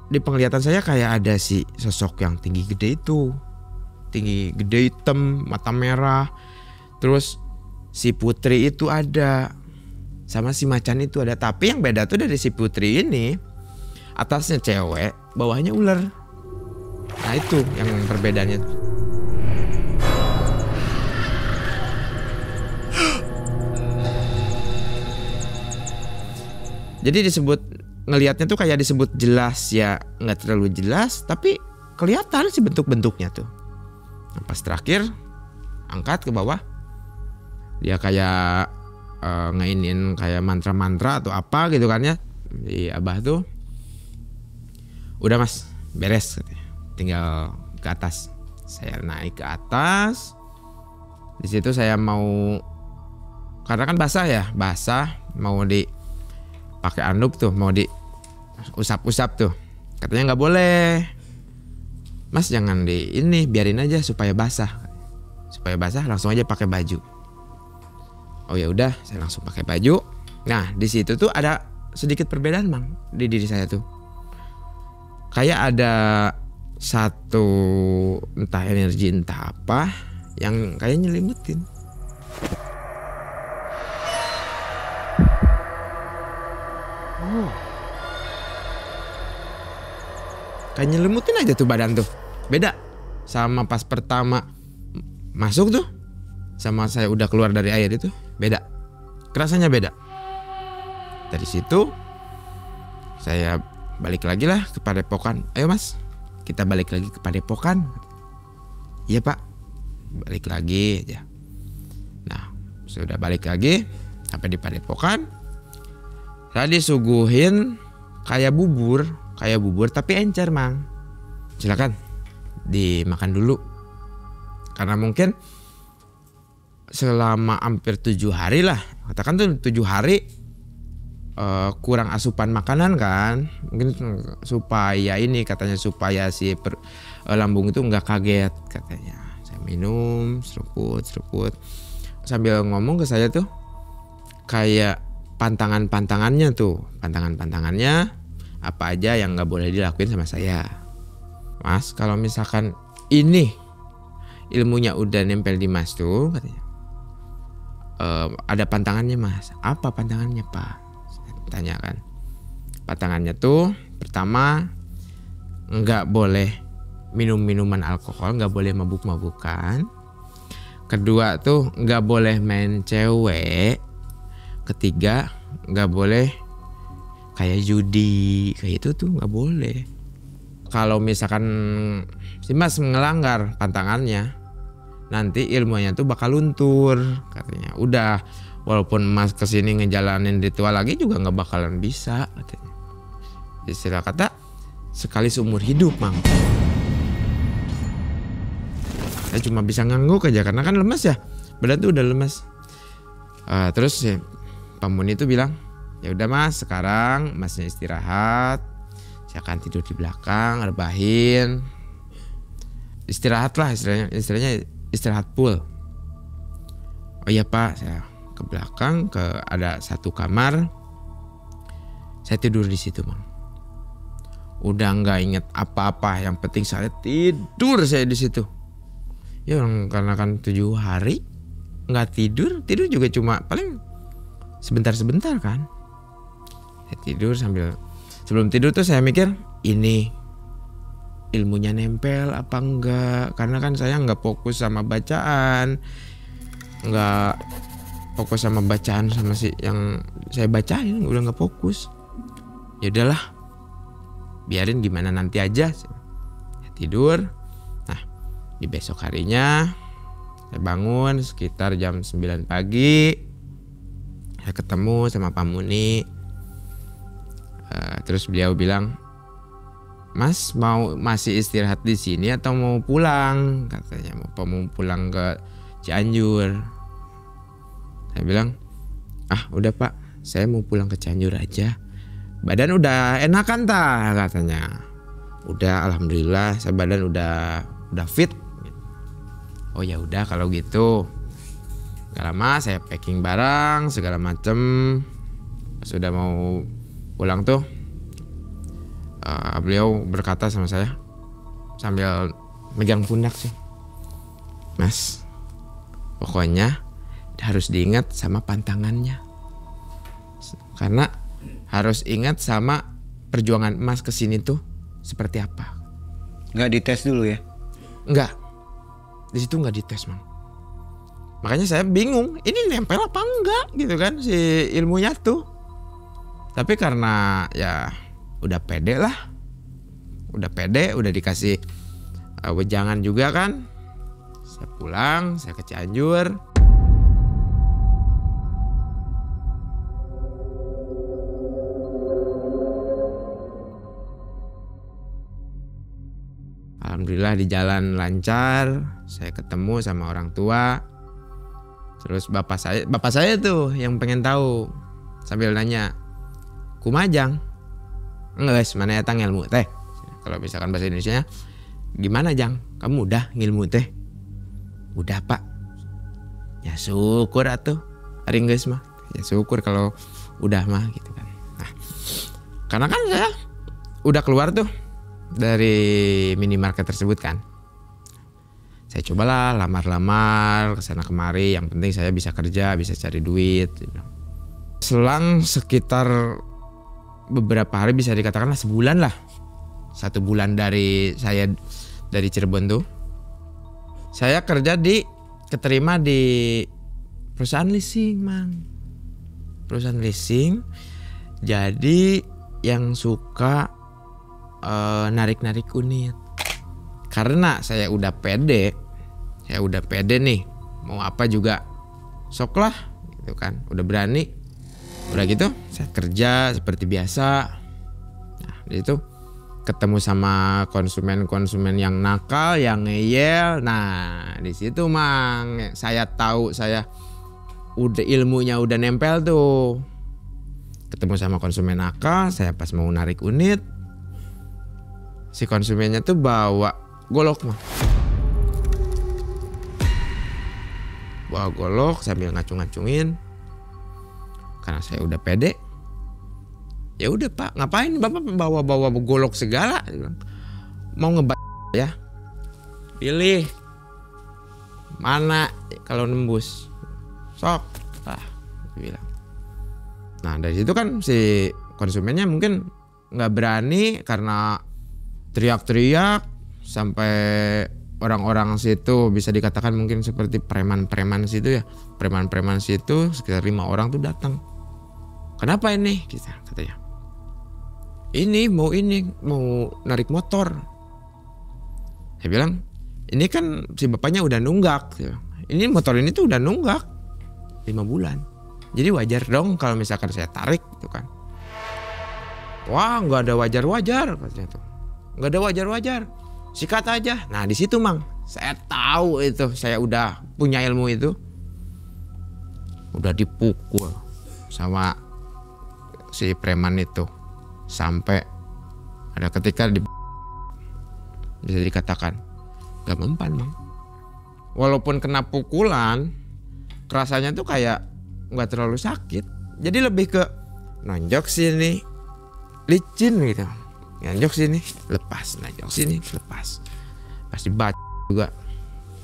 Di penglihatan saya kayak ada si sosok yang tinggi gede itu. Tinggi gede hitam, mata merah. Terus si putri itu ada. Sama si macan itu ada. Tapi yang beda tuh dari si putri ini, atasnya cewek, bawahnya ular. Nah itu yang perbedaannya. Jadi disebut, ngelihatnya tuh kayak disebut jelas ya, nggak terlalu jelas tapi kelihatan sih bentuk-bentuknya tuh. Nah, pas terakhir angkat ke bawah, dia kayak ngainin kayak mantra-mantra atau apa gitu kan ya. Di Abah tuh, udah Mas beres, tinggal ke atas. Saya naik ke atas. Di situ saya mau, karena kan basah, mau pakai anduk tuh, mau di usap-usap tuh. Katanya nggak boleh Mas, jangan di ini, biarin aja supaya basah langsung aja pakai baju. Oh ya udah, saya langsung pakai baju. Nah di situ tuh ada sedikit perbedaan Mang di diri saya tuh. Kayak ada satu entah energi entah apa yang kayak nyelimutin. Kayak nyelimutin aja tuh badan tuh. Beda sama pas pertama masuk tuh, sama saya udah keluar dari air itu beda. Kerasanya beda. Dari situ saya balik lagi lah ke Padepokan. Ayo Mas, kita balik lagi ke Padepokan. Iya Pak, balik lagi aja. Nah, sudah balik lagi sampai di Padepokan. Saya disuguhin kayak bubur tapi encer Mang. Silakan dimakan dulu. Karena mungkin selama hampir 7 hari lah, katakan tuh 7 hari kurang asupan makanan kan, mungkin supaya ini katanya supaya si lambung itu nggak kaget katanya. Saya minum seruput sambil ngomong ke saya tuh kayak pantangannya apa aja yang nggak boleh dilakuin sama saya. Mas, kalau misalkan ini ilmunya udah nempel di Mas tuh katanya, ada pantangannya Mas. Apa pantangannya Pak? Tanya kan. Pantangannya tuh pertama nggak boleh minum minuman alkohol, nggak boleh mabuk-mabukan. Kedua tuh nggak boleh main cewek. Ketiga nggak boleh kayak judi kayak itu tuh nggak boleh. Kalau misalkan si Mas melanggar pantangannya, nanti ilmunya tuh bakal luntur katanya. Udah, walaupun Mas kesini ngejalanin ritual lagi juga nggak bakalan bisa katanya. Istilah kata sekali seumur hidup Mang. Saya cuma bisa ngangguk aja karena kan lemas ya, badan tuh udah lemas. Terus ya, Pak Muni itu bilang, ya udah Mas, sekarang Masnya istirahat, saya akan tidur di belakang, rebahin, istirahat lah istilahnya istirahat full. Oh iya Pak, saya ke belakang ada satu kamar, saya tidur di situ Bang. Udah nggak inget apa-apa, yang penting saya tidur di situ. Ya karena kan 7 hari nggak tidur juga cuma paling sebentar kan. Saya tidur sebelum tidur tuh saya mikir ini ilmunya nempel apa enggak, karena kan saya nggak fokus sama bacaan, sama si yang saya bacain, udah nggak fokus. Ya udahlah, biarin gimana nanti aja. Saya tidur. Nah, di besok harinya saya bangun sekitar jam 9 pagi. Saya ketemu sama Pak Muni. Terus beliau bilang, Mas masih istirahat di sini atau mau pulang? Katanya mau pulang ke Cianjur. Saya bilang, udah Pak, saya mau pulang ke Cianjur aja. Badan udah enakan tah katanya. Udah, alhamdulillah, saya badan udah fit. Oh ya udah kalau gitu. Gak lama saya packing barang segala macem. Sudah mau pulang tuh, beliau berkata sama saya sambil megang pundak sih, Mas, pokoknya harus diingat sama pantangannya, karena harus ingat sama perjuangan Mas kesini tuh seperti apa. Nggak dites dulu ya? Nggak, di situ nggak dites Mang. Makanya saya bingung, ini nempel apa enggak gitu kan si ilmunya tuh. Tapi karena ya udah pede lah, udah dikasih wejangan juga kan. Saya pulang, saya ke Cianjur. Alhamdulillah di jalan lancar, saya ketemu sama orang tua. Terus bapak saya tuh yang pengen tahu, sambil nanya, kumajang nges mana eta ngilmu teh. Kalau misalkan bahasa Indonesianya, gimana Jang, kamu udah ngilmu teh? Udah Pak. Ya syukur atuh ari geus mah. Ya syukur kalau udah mah gitu kan. Nah, karena kan saya udah keluar tuh dari minimarket tersebut kan. Saya cobalah lamar-lamar kesana kemari, yang penting saya bisa kerja, bisa cari duit. Selang sekitar beberapa hari, bisa dikatakanlah sebulan lah. 1 bulan dari saya dari Cirebon tuh, Saya keterima di perusahaan leasing, Mang. Perusahaan leasing. Jadi yang suka narik-narik unit. Karena saya udah pede nih, mau apa juga sok lah gitu kan, udah berani. Udah gitu saya kerja seperti biasa. Nah di situ ketemu sama konsumen yang nakal, yang ngeyel. Nah di situ Mang saya tahu saya udah ilmunya udah nempel tuh. Ketemu sama konsumen nakal, saya pas mau narik unit, si konsumennya tuh bawa golok, Mang. Bawa golok sambil ngacung-ngacungin. Karena saya udah pede. Ya udah Pak, ngapain Bapak bawa golok segala? Mau ya? Pilih mana kalau nembus. Sok. Bilang. Nah dari situ kan si konsumennya mungkin nggak berani karena teriak-teriak sampai orang-orang situ bisa dikatakan mungkin seperti preman-preman situ ya. Preman-preman situ sekitar 5 orang tuh datang. Kenapa ini? Katanya. Ini mau narik motor. Saya bilang, ini kan si bapaknya udah nunggak. Ini motor ini tuh udah nunggak 5 bulan. Jadi wajar dong kalau misalkan saya tarik gitu kan. Wah, nggak ada wajar-wajar katanya tuh. Nggak ada wajar-wajar. Sikat aja. Nah di situ Mang, saya tahu itu, saya udah punya ilmu itu. Udah dipukul sama si preman itu sampai ada ketika bisa dikatakan gak mempan, Mang. Walaupun kena pukulan, rasanya tuh kayak nggak terlalu sakit. Jadi lebih ke nonjok sini, licin gitu. Nonjok sini, lepas, nonjok sini, lepas. Pasti baca juga.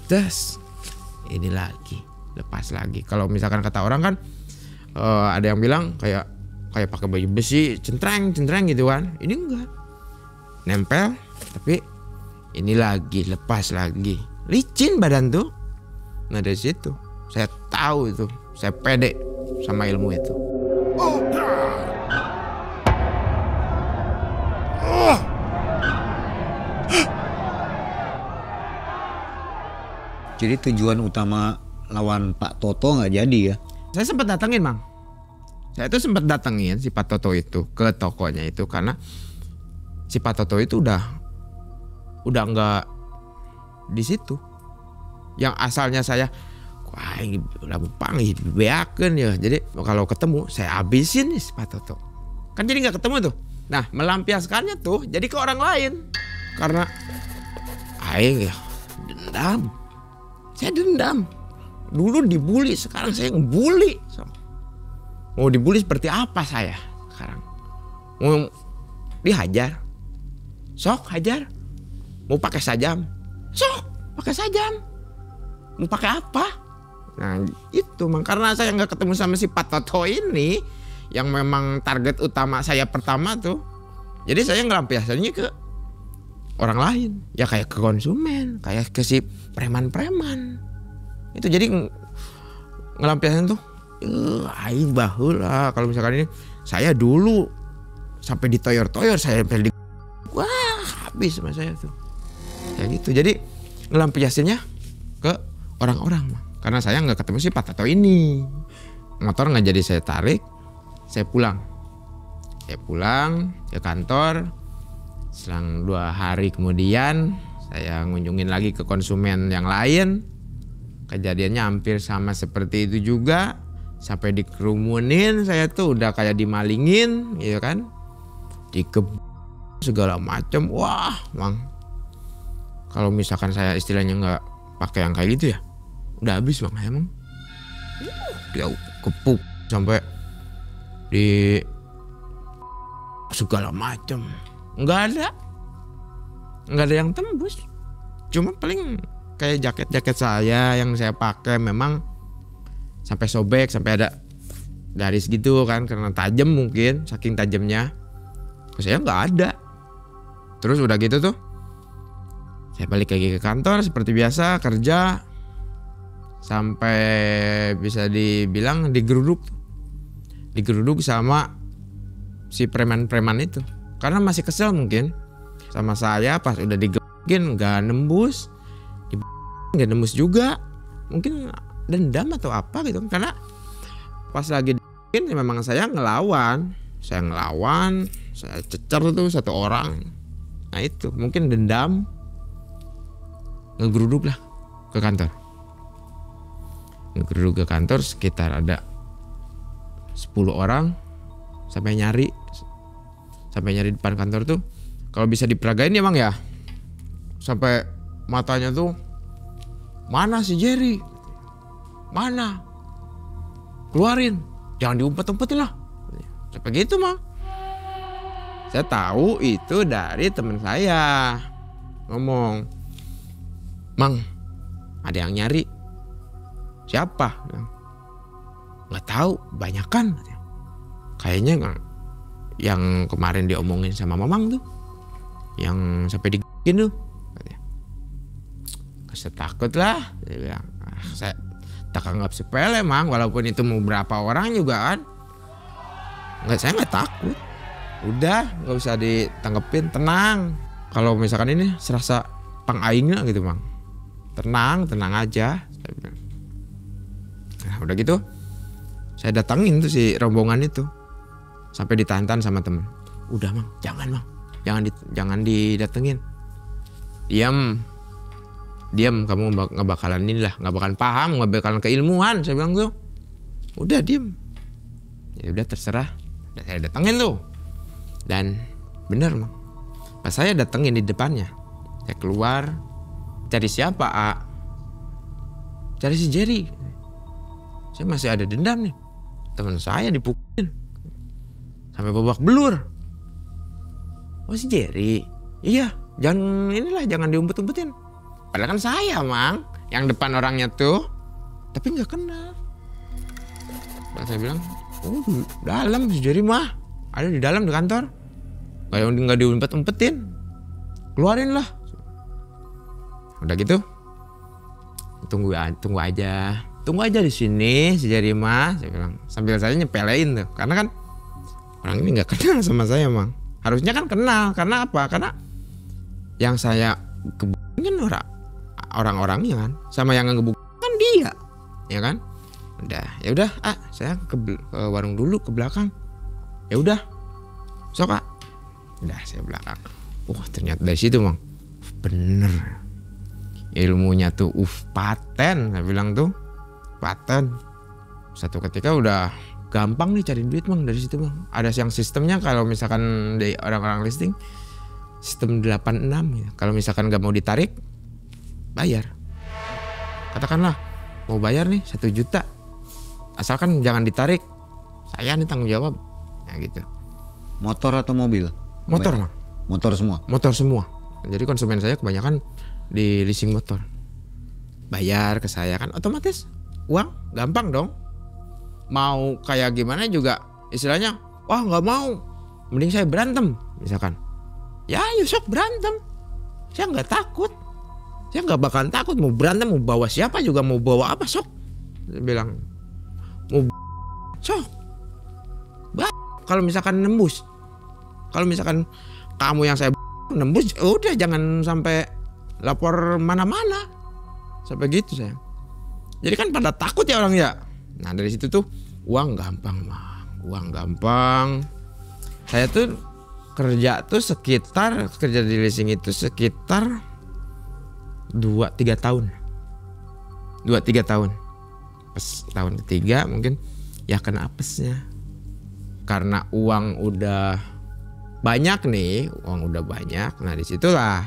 Terus ini lagi, lepas lagi. Kalau misalkan kata orang kan ada yang bilang kayak pakai baju besi, centreng gitu kan. Ini enggak. Nempel, tapi ini lagi, lepas lagi. Licin badan tuh. Nah dari situ saya tahu itu, saya pede sama ilmu itu. Jadi tujuan utama lawan Pak Toto nggak jadi ya? Saya sempat datengin, Mang. Saya tuh sempat datengin si Pak Toto itu ke tokonya itu karena si Pak Toto itu udah nggak di situ. Yang asalnya saya, wah ini udah panggil beakeun ya. Jadi kalau ketemu saya habisin nih si Pak Toto. Kan jadi nggak ketemu tuh. Nah melampiaskannya tuh jadi ke orang lain karena aing ya dendam. Saya dendam. Dulu dibully, sekarang saya ngebully. Mau dibully seperti apa saya sekarang? Mau dihajar? Sok hajar. Mau pakai sajam? Sok pakai sajam. Mau pakai apa? Nah itu Mang, karena saya nggak ketemu sama si Pak Toto ini yang memang target utama saya pertama tuh. Jadi saya ngelampiasannya ke orang lain. Ya kayak ke konsumen, kayak ke si preman-preman. Itu jadi ngelampiasan tuh aing baheula kalau misalkan ini saya dulu sampai ditoyor-toyor, saya sampai wah habis sama saya tuh. Kayak gitu. Jadi ngelampiasinnya ke orang-orang karena saya nggak ketemu si Pak Toto ini. Motor nggak jadi saya tarik, saya pulang ke kantor. Selang 2 hari kemudian saya ngunjungin lagi ke konsumen yang lain. Kejadiannya hampir sama seperti itu juga. Sampai dikerumunin, saya tuh udah kayak dimalingin gitu kan. Segala macam. Wah Mang, kalau misalkan saya istilahnya nggak pakai yang kayak gitu ya udah habis Bang emang. Dia kepuk sampai di segala macam. Nggak ada yang tembus. Cuma paling kayak jaket saya yang saya pakai memang sampai sobek, sampai ada garis gitu kan karena tajam mungkin, saking tajamnya. Saya nggak ada. Terus udah gitu tuh Saya balik lagi ke kantor seperti biasa kerja sampai bisa dibilang digeruduk sama si preman-preman itu. Karena masih kesel mungkin sama saya pas udah digebukin nggak nembus, nggak nembus juga. Mungkin dendam atau apa gitu. Karena pas lagi digebukin memang saya ngelawan, saya cecer tuh satu orang. Nah itu mungkin dendam, ngegeruduk lah ke kantor. Ngegeruduk ke kantor sekitar ada 10 orang sampai nyari depan kantor tuh. Kalau bisa diperagain ya Bang ya. Sampai matanya tuh, mana si Jerry? Mana? Keluarin, jangan diumpet-umpetin lah. Sampai gitu Bang. Saya tahu itu dari teman saya ngomong, Mang, ada yang nyari. Siapa? Nggak tahu, banyakan. Kayaknya yang kemarin diomongin sama Mamang tuh, yang sampai digigin tuh. Saya takut lah. Saya bilang, saya tak anggap sepele Mang, walaupun itu mau berapa orang juga kan. Saya nggak takut. Udah, nggak usah ditanggepin, tenang. Kalau misalkan ini serasa pangaingnya gitu Mang, tenang aja. Nah, udah gitu, saya datangin tuh si rombongan itu, sampai ditahan sama temen. Udah Mang, jangan Mang, jangan didatengin. Diam, kamu nggak bakalan inilah, nggak bakalan paham, nggak bakalan keilmuan. Saya bilang tuh, udah diem. Ya udah terserah. Dan saya datengin tuh. Dan bener Mang, pas saya datengin di depannya, saya keluar, cari siapa cari si Jerry. Saya masih ada dendam nih, teman saya dipukulin sampai babak belur. Oh si Jerry, iya, jangan diumpet-umpetin. Padahal kan saya Mang, yang depan orangnya tuh, tapi nggak kenal. Dan saya bilang, dalam si Jerry mah. Ada di dalam di kantor, nggak diumpet-umpetin, keluarin lah. Udah gitu, tunggu aja di sini si Jerry mah. Saya bilang sambil saya nyepelein tuh, karena kan orang ini nggak kenal sama saya Mang. Harusnya kan kenal, karena apa? Karena yang saya kebukin kan orang-orangnya kan, sama yang ngebukin kan dia, ya kan? Ya udah, saya ke warung dulu ke belakang. Ya udah, sok udah saya belakang. Ternyata dari situ Mang, bener ilmunya tuh, paten. Saya bilang tuh paten. Satu ketika udah gampang nih cari duit Mang dari situ Mang. Ada yang sistemnya kalau misalkan dari orang-orang listing, sistem 86 ya. Kalau misalkan gak mau ditarik, bayar. Katakanlah mau bayar nih 1 juta, asalkan jangan ditarik, saya nih tanggung jawab. Ya gitu. Motor atau mobil? Motor Mang. Motor semua? Motor semua. Jadi konsumen saya kebanyakan di leasing motor. Bayar ke saya kan otomatis uang, gampang dong. Mau kayak gimana juga istilahnya, wah nggak mau, mending saya berantem misalkan. Ya sok berantem. Saya nggak takut. Saya nggak bakalan takut mau berantem, mau bawa siapa juga, mau bawa apa sok. Saya bilang mau sok. Kalau misalkan nembus, kalau misalkan kamu yang saya nembus, udah jangan sampai lapor mana-mana. Sampai gitu saya. Jadi kan pada takut ya orang ya. Nah dari situ tuh uang gampang Mang, uang gampang. Saya tuh kerja di leasing itu sekitar 2-3 tahun. 2-3 tahun. Pas tahun ketiga mungkin ya kena apesnya. Karena uang udah banyak nih, nah disitulah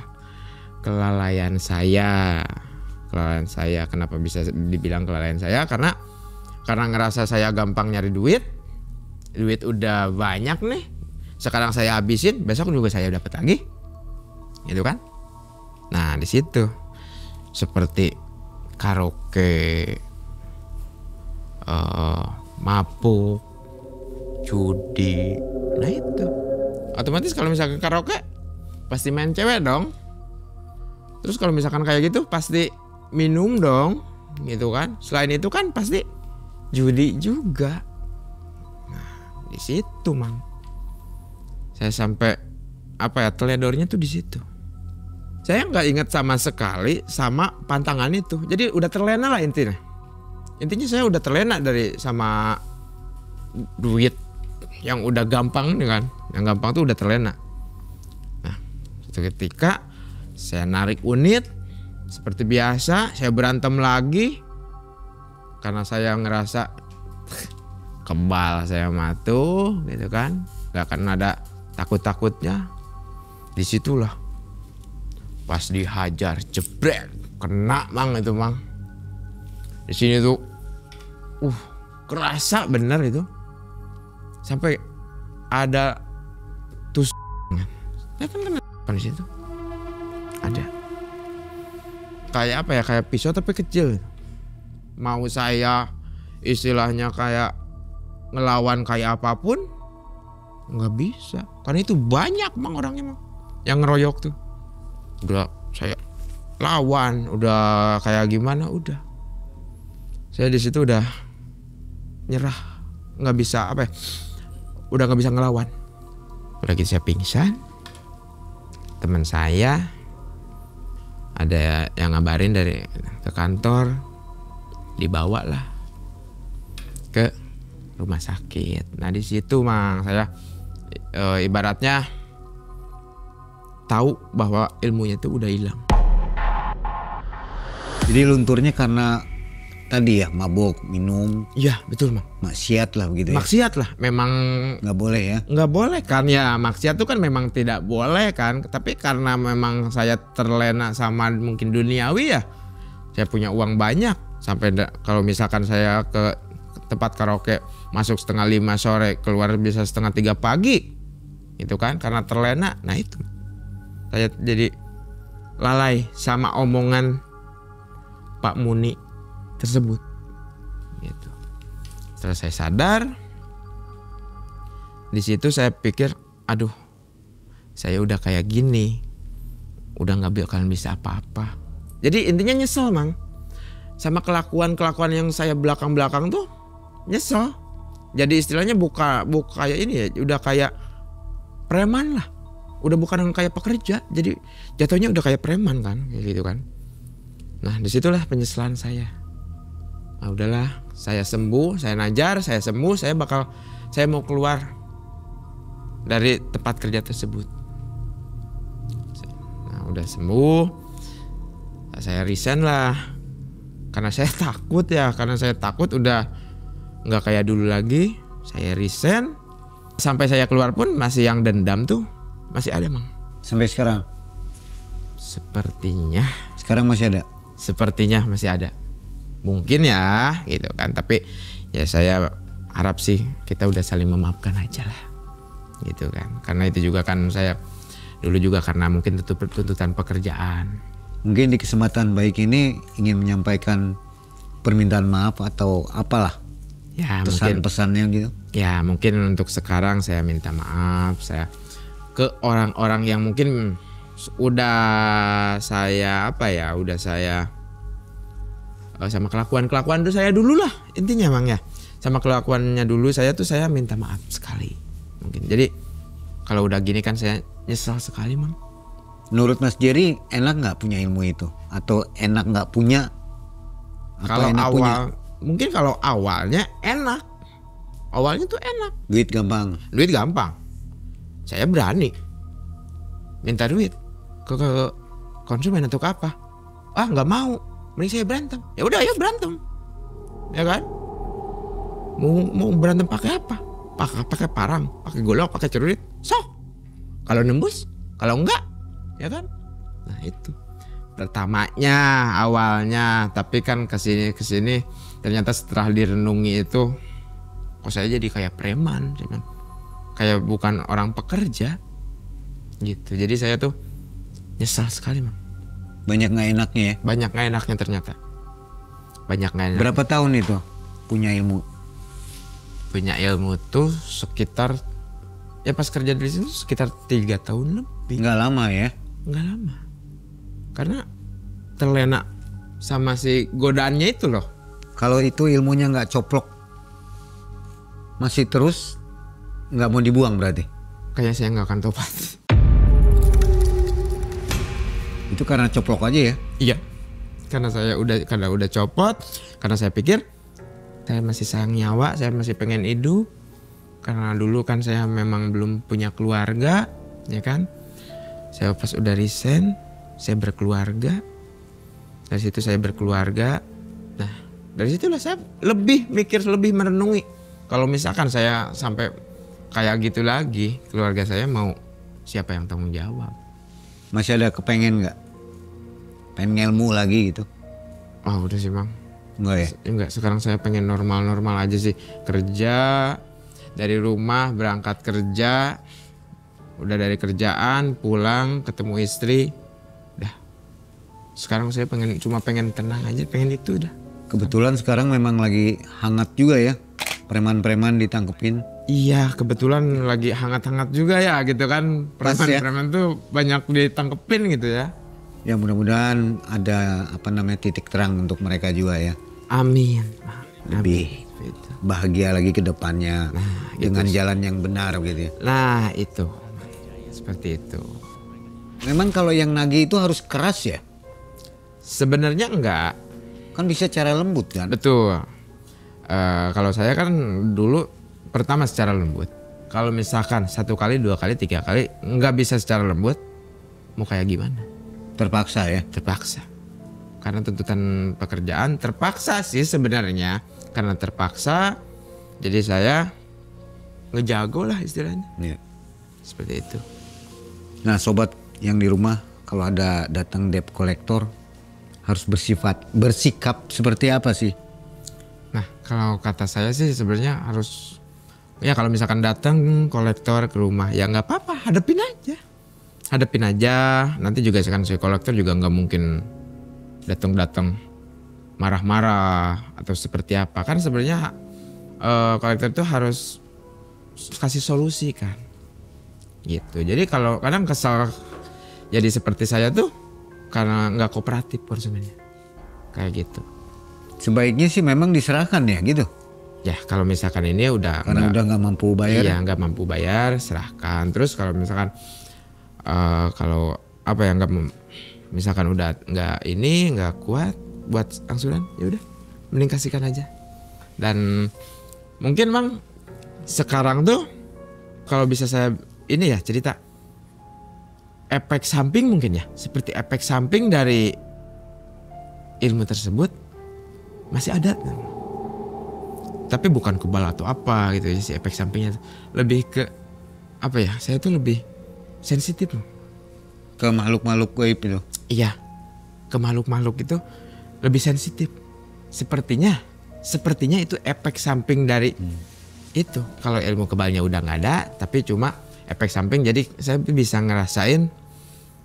kelalaian saya. Kenapa bisa dibilang kelalaian saya? Karena ngerasa saya gampang nyari duit udah banyak nih. Sekarang saya habisin, besok juga saya dapat lagi, gitu kan? Nah di situ seperti karaoke, mabuk, judi. Nah itu otomatis kalau misalkan karaoke pasti main cewek dong. Terus kalau misalkan kayak gitu pasti minum dong gitu kan. Selain itu kan pasti judi juga. Nah di situ Mang, saya sampai teledornya tuh di situ. Saya nggak ingat sama sekali sama pantangan itu. Jadi udah terlena lah intinya. Intinya saya udah terlena dari sama duit yang udah gampang nih kan. Yang gampang tuh udah terlena. Nah suatu ketika saya narik unit seperti biasa, saya berantem lagi karena saya ngerasa kebal saya matu gitu kan, gak akan ada takut-takutnya. Disitulah pas dihajar jebret, kena Mang itu Mang. Di sini tuh, kerasa bener itu, sampai ada tus, kan di situ. Ada kayak kayak pisau tapi kecil. Mau saya istilahnya kayak ngelawan kayak apapun nggak bisa karena itu banyak Mang orangnya Mang yang ngeroyok tuh. Udah saya lawan, udah kayak gimana, udah saya di situ udah nyerah, nggak bisa udah nggak bisa ngelawan. Udah gitu saya pingsan. Teman saya ada yang ngabarin dari ke kantor, dibawa lah ke rumah sakit. Nah di situ Mang saya ibaratnya tahu bahwa ilmunya itu udah hilang. Jadi lunturnya karena tadi ya mabuk, minum. Iya betul Mang. Maksiat lah begitu ya. Maksiat lah, memang nggak boleh ya. Nggak boleh kan ya, maksiat itu kan memang tidak boleh kan. Tapi karena memang saya terlena sama mungkin duniawi ya. Saya punya uang banyak. Sampai kalau misalkan saya ke tempat karaoke masuk 4:30 sore, keluar bisa 2:30 pagi. Itu kan karena terlena. Nah itu. Saya jadi lalai sama omongan Pak Muni tersebut. Gitu. Setelah saya sadar, di situ saya pikir, aduh, saya udah kayak gini, udah nggak bakalan bisa apa-apa. Jadi intinya nyesel Mang, sama kelakuan yang saya belakang tuh nyesel. Jadi istilahnya buka kayak ini ya, udah kayak preman lah, udah bukan kayak pekerja. Jadi jatuhnya udah kayak preman kan, kayak gitu kan. Nah disitulah penyesalan saya. Nah udahlah, saya sembuh, saya najar, saya sembuh, saya mau keluar dari tempat kerja tersebut. Nah udah sembuh, saya resign lah, karena saya takut udah nggak kayak dulu lagi. Saya resign, sampai saya keluar pun masih yang dendam tuh masih ada Mang. Sampai sekarang? Sepertinya. Sekarang masih ada? Sepertinya masih ada. Mungkin ya gitu kan, tapi ya saya harap sih kita udah saling memaafkan aja lah gitu kan. Karena itu juga kan saya dulu juga karena mungkin tuntutan pekerjaan. Mungkin di kesempatan baik ini ingin menyampaikan permintaan maaf atau apalah ya, pesan-pesannya gitu. Ya mungkin untuk sekarang saya minta maaf saya ke orang-orang yang mungkin udah saya sama kelakuan itu saya dulu lah intinya Mang ya. Sama kelakuannya dulu saya minta maaf sekali mungkin. Jadi kalau udah gini kan saya nyesal sekali Mang. Menurut Mas Jerry enak nggak punya ilmu itu atau enak nggak punya? Kalau mungkin kalau awalnya enak, awalnya tuh enak. Duit gampang. Saya berani minta duit ke konsumen atau ke apa? Nggak mau. Mending saya berantem. Ya udah ayo berantem. Ya kan? Mau berantem pakai apa? Pakai parang, pakai golok, pakai celurit. Sok. Kalau nembus, kalau enggak, ya kan? Nah, itu. Pertamanya, awalnya, tapi kan kesini ternyata setelah direnungi itu kok saya jadi kayak preman, cuman kayak bukan orang pekerja. Gitu. Jadi saya tuh nyesal sekali, Mang. Banyak nggak enaknya ya? Banyak nggak enaknya ternyata. Banyak nggak enaknya. Berapa tahun itu punya ilmu? Punya ilmu tuh sekitar ya pas kerja di sini sekitar 3 tahun lebih. Nggak lama ya? Nggak lama. Karena terlena sama si godaannya itu loh. Kalau itu ilmunya nggak coplok, masih terus nggak mau dibuang berarti? Kayak saya nggak akan tobat. Itu karena coplok aja ya? Iya. Karena udah copot, karena saya pikir saya masih sayang nyawa, saya masih pengen hidup. Karena dulu kan saya memang belum punya keluarga, ya kan? Saya pas udah resign, saya berkeluarga. Dari situ saya berkeluarga. Nah, dari situlah saya lebih mikir, lebih merenungi. Kalau misalkan saya sampai kayak gitu lagi, keluarga saya mau siapa yang tanggung jawab? Masih ada kepengen nggak? Pengen ngelmu lagi gitu? Oh udah sih Bang. Enggak ya? Enggak, sekarang saya pengen normal-normal aja sih. Kerja, dari rumah berangkat kerja. Udah dari kerjaan, pulang, ketemu istri. Udah. Sekarang saya cuma pengen tenang aja, pengen itu udah. Kebetulan sekarang memang lagi hangat juga ya. Preman-preman ditangkepin. Iya, kebetulan lagi hangat-hangat juga ya gitu kan. Preman-preman tuh banyak ditangkepin gitu ya. Ya mudah-mudahan ada titik terang untuk mereka juga ya. Amin. Lebih bahagia lagi ke depannya dengan jalan yang benar gitu ya. Nah itu, seperti itu. Memang kalau yang nagih itu harus keras ya? Sebenarnya enggak. Kan bisa cara lembut kan? Betul. Kalau saya kan dulu pertama secara lembut. Kalau misalkan 1 kali, 2 kali, 3 kali nggak bisa secara lembut, mau kayak gimana? Terpaksa ya? Terpaksa. Karena tuntutan pekerjaan terpaksa sih sebenarnya. Karena terpaksa, jadi saya ngejago lah istilahnya. Iya. Seperti itu. Nah sobat yang di rumah, kalau ada datang debt collector harus bersikap seperti apa sih? Nah kalau kata saya sih sebenarnya harus, ya kalau misalkan datang kolektor ke rumah ya nggak apa-apa, hadapin aja. Nanti juga kan si kolektor juga nggak mungkin datang marah-marah atau seperti apa. Kan sebenarnya kolektor itu harus kasih solusi kan, gitu. Jadi kalau kadang kesal jadi seperti saya tuh karena nggak kooperatif konsumennya, kayak gitu. Sebaiknya sih memang diserahkan ya gitu. Ya kalau misalkan ini udah karena udah nggak mampu bayar. Iya nggak mampu bayar, serahkan. Terus kalau misalkan kalau apa ya misalkan udah nggak kuat buat angsuran, ya udah mending kasihkan aja. Dan mungkin Bang sekarang tuh kalau bisa saya ini ya cerita efek samping mungkin ya, seperti efek samping dari ilmu tersebut masih ada. Tapi bukan kebal atau apa gitu ya, si efek sampingnya lebih ke apa ya, saya tuh lebih sensitif loh ke makhluk-makhluk gaib itu. Iya, ke makhluk-makhluk itu lebih sensitif. Sepertinya itu efek samping dari itu. Kalau ilmu kebalnya udah nggak ada, tapi cuma efek samping. Jadi saya bisa ngerasain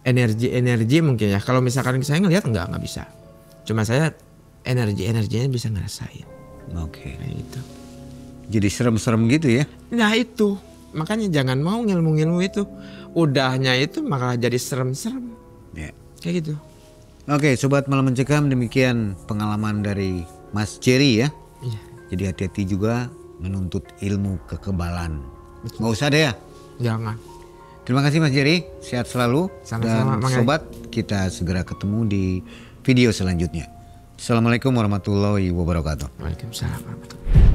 energi mungkin ya. Kalau misalkan saya ngelihat nggak bisa. Cuma saya energinya bisa ngerasain. Oke. Kayak gitu. Jadi serem-serem gitu ya? Nah itu, makanya jangan mau ngilmu-ngilmu itu. Udahnya itu malah jadi serem-serem. Ya. Kayak gitu. Oke, sobat Malam Mencekam, demikian pengalaman dari Mas Jerry ya. Iya. Jadi hati-hati juga menuntut ilmu kekebalan. Nggak usah deh ya. Jangan. Terima kasih Mas Jerry, sehat selalu. Sama-sama, dan sobat, kita segera ketemu di video selanjutnya. Assalamualaikum warahmatullahi wabarakatuh. Waalaikumsalam warahmatullahi wabarakatuh.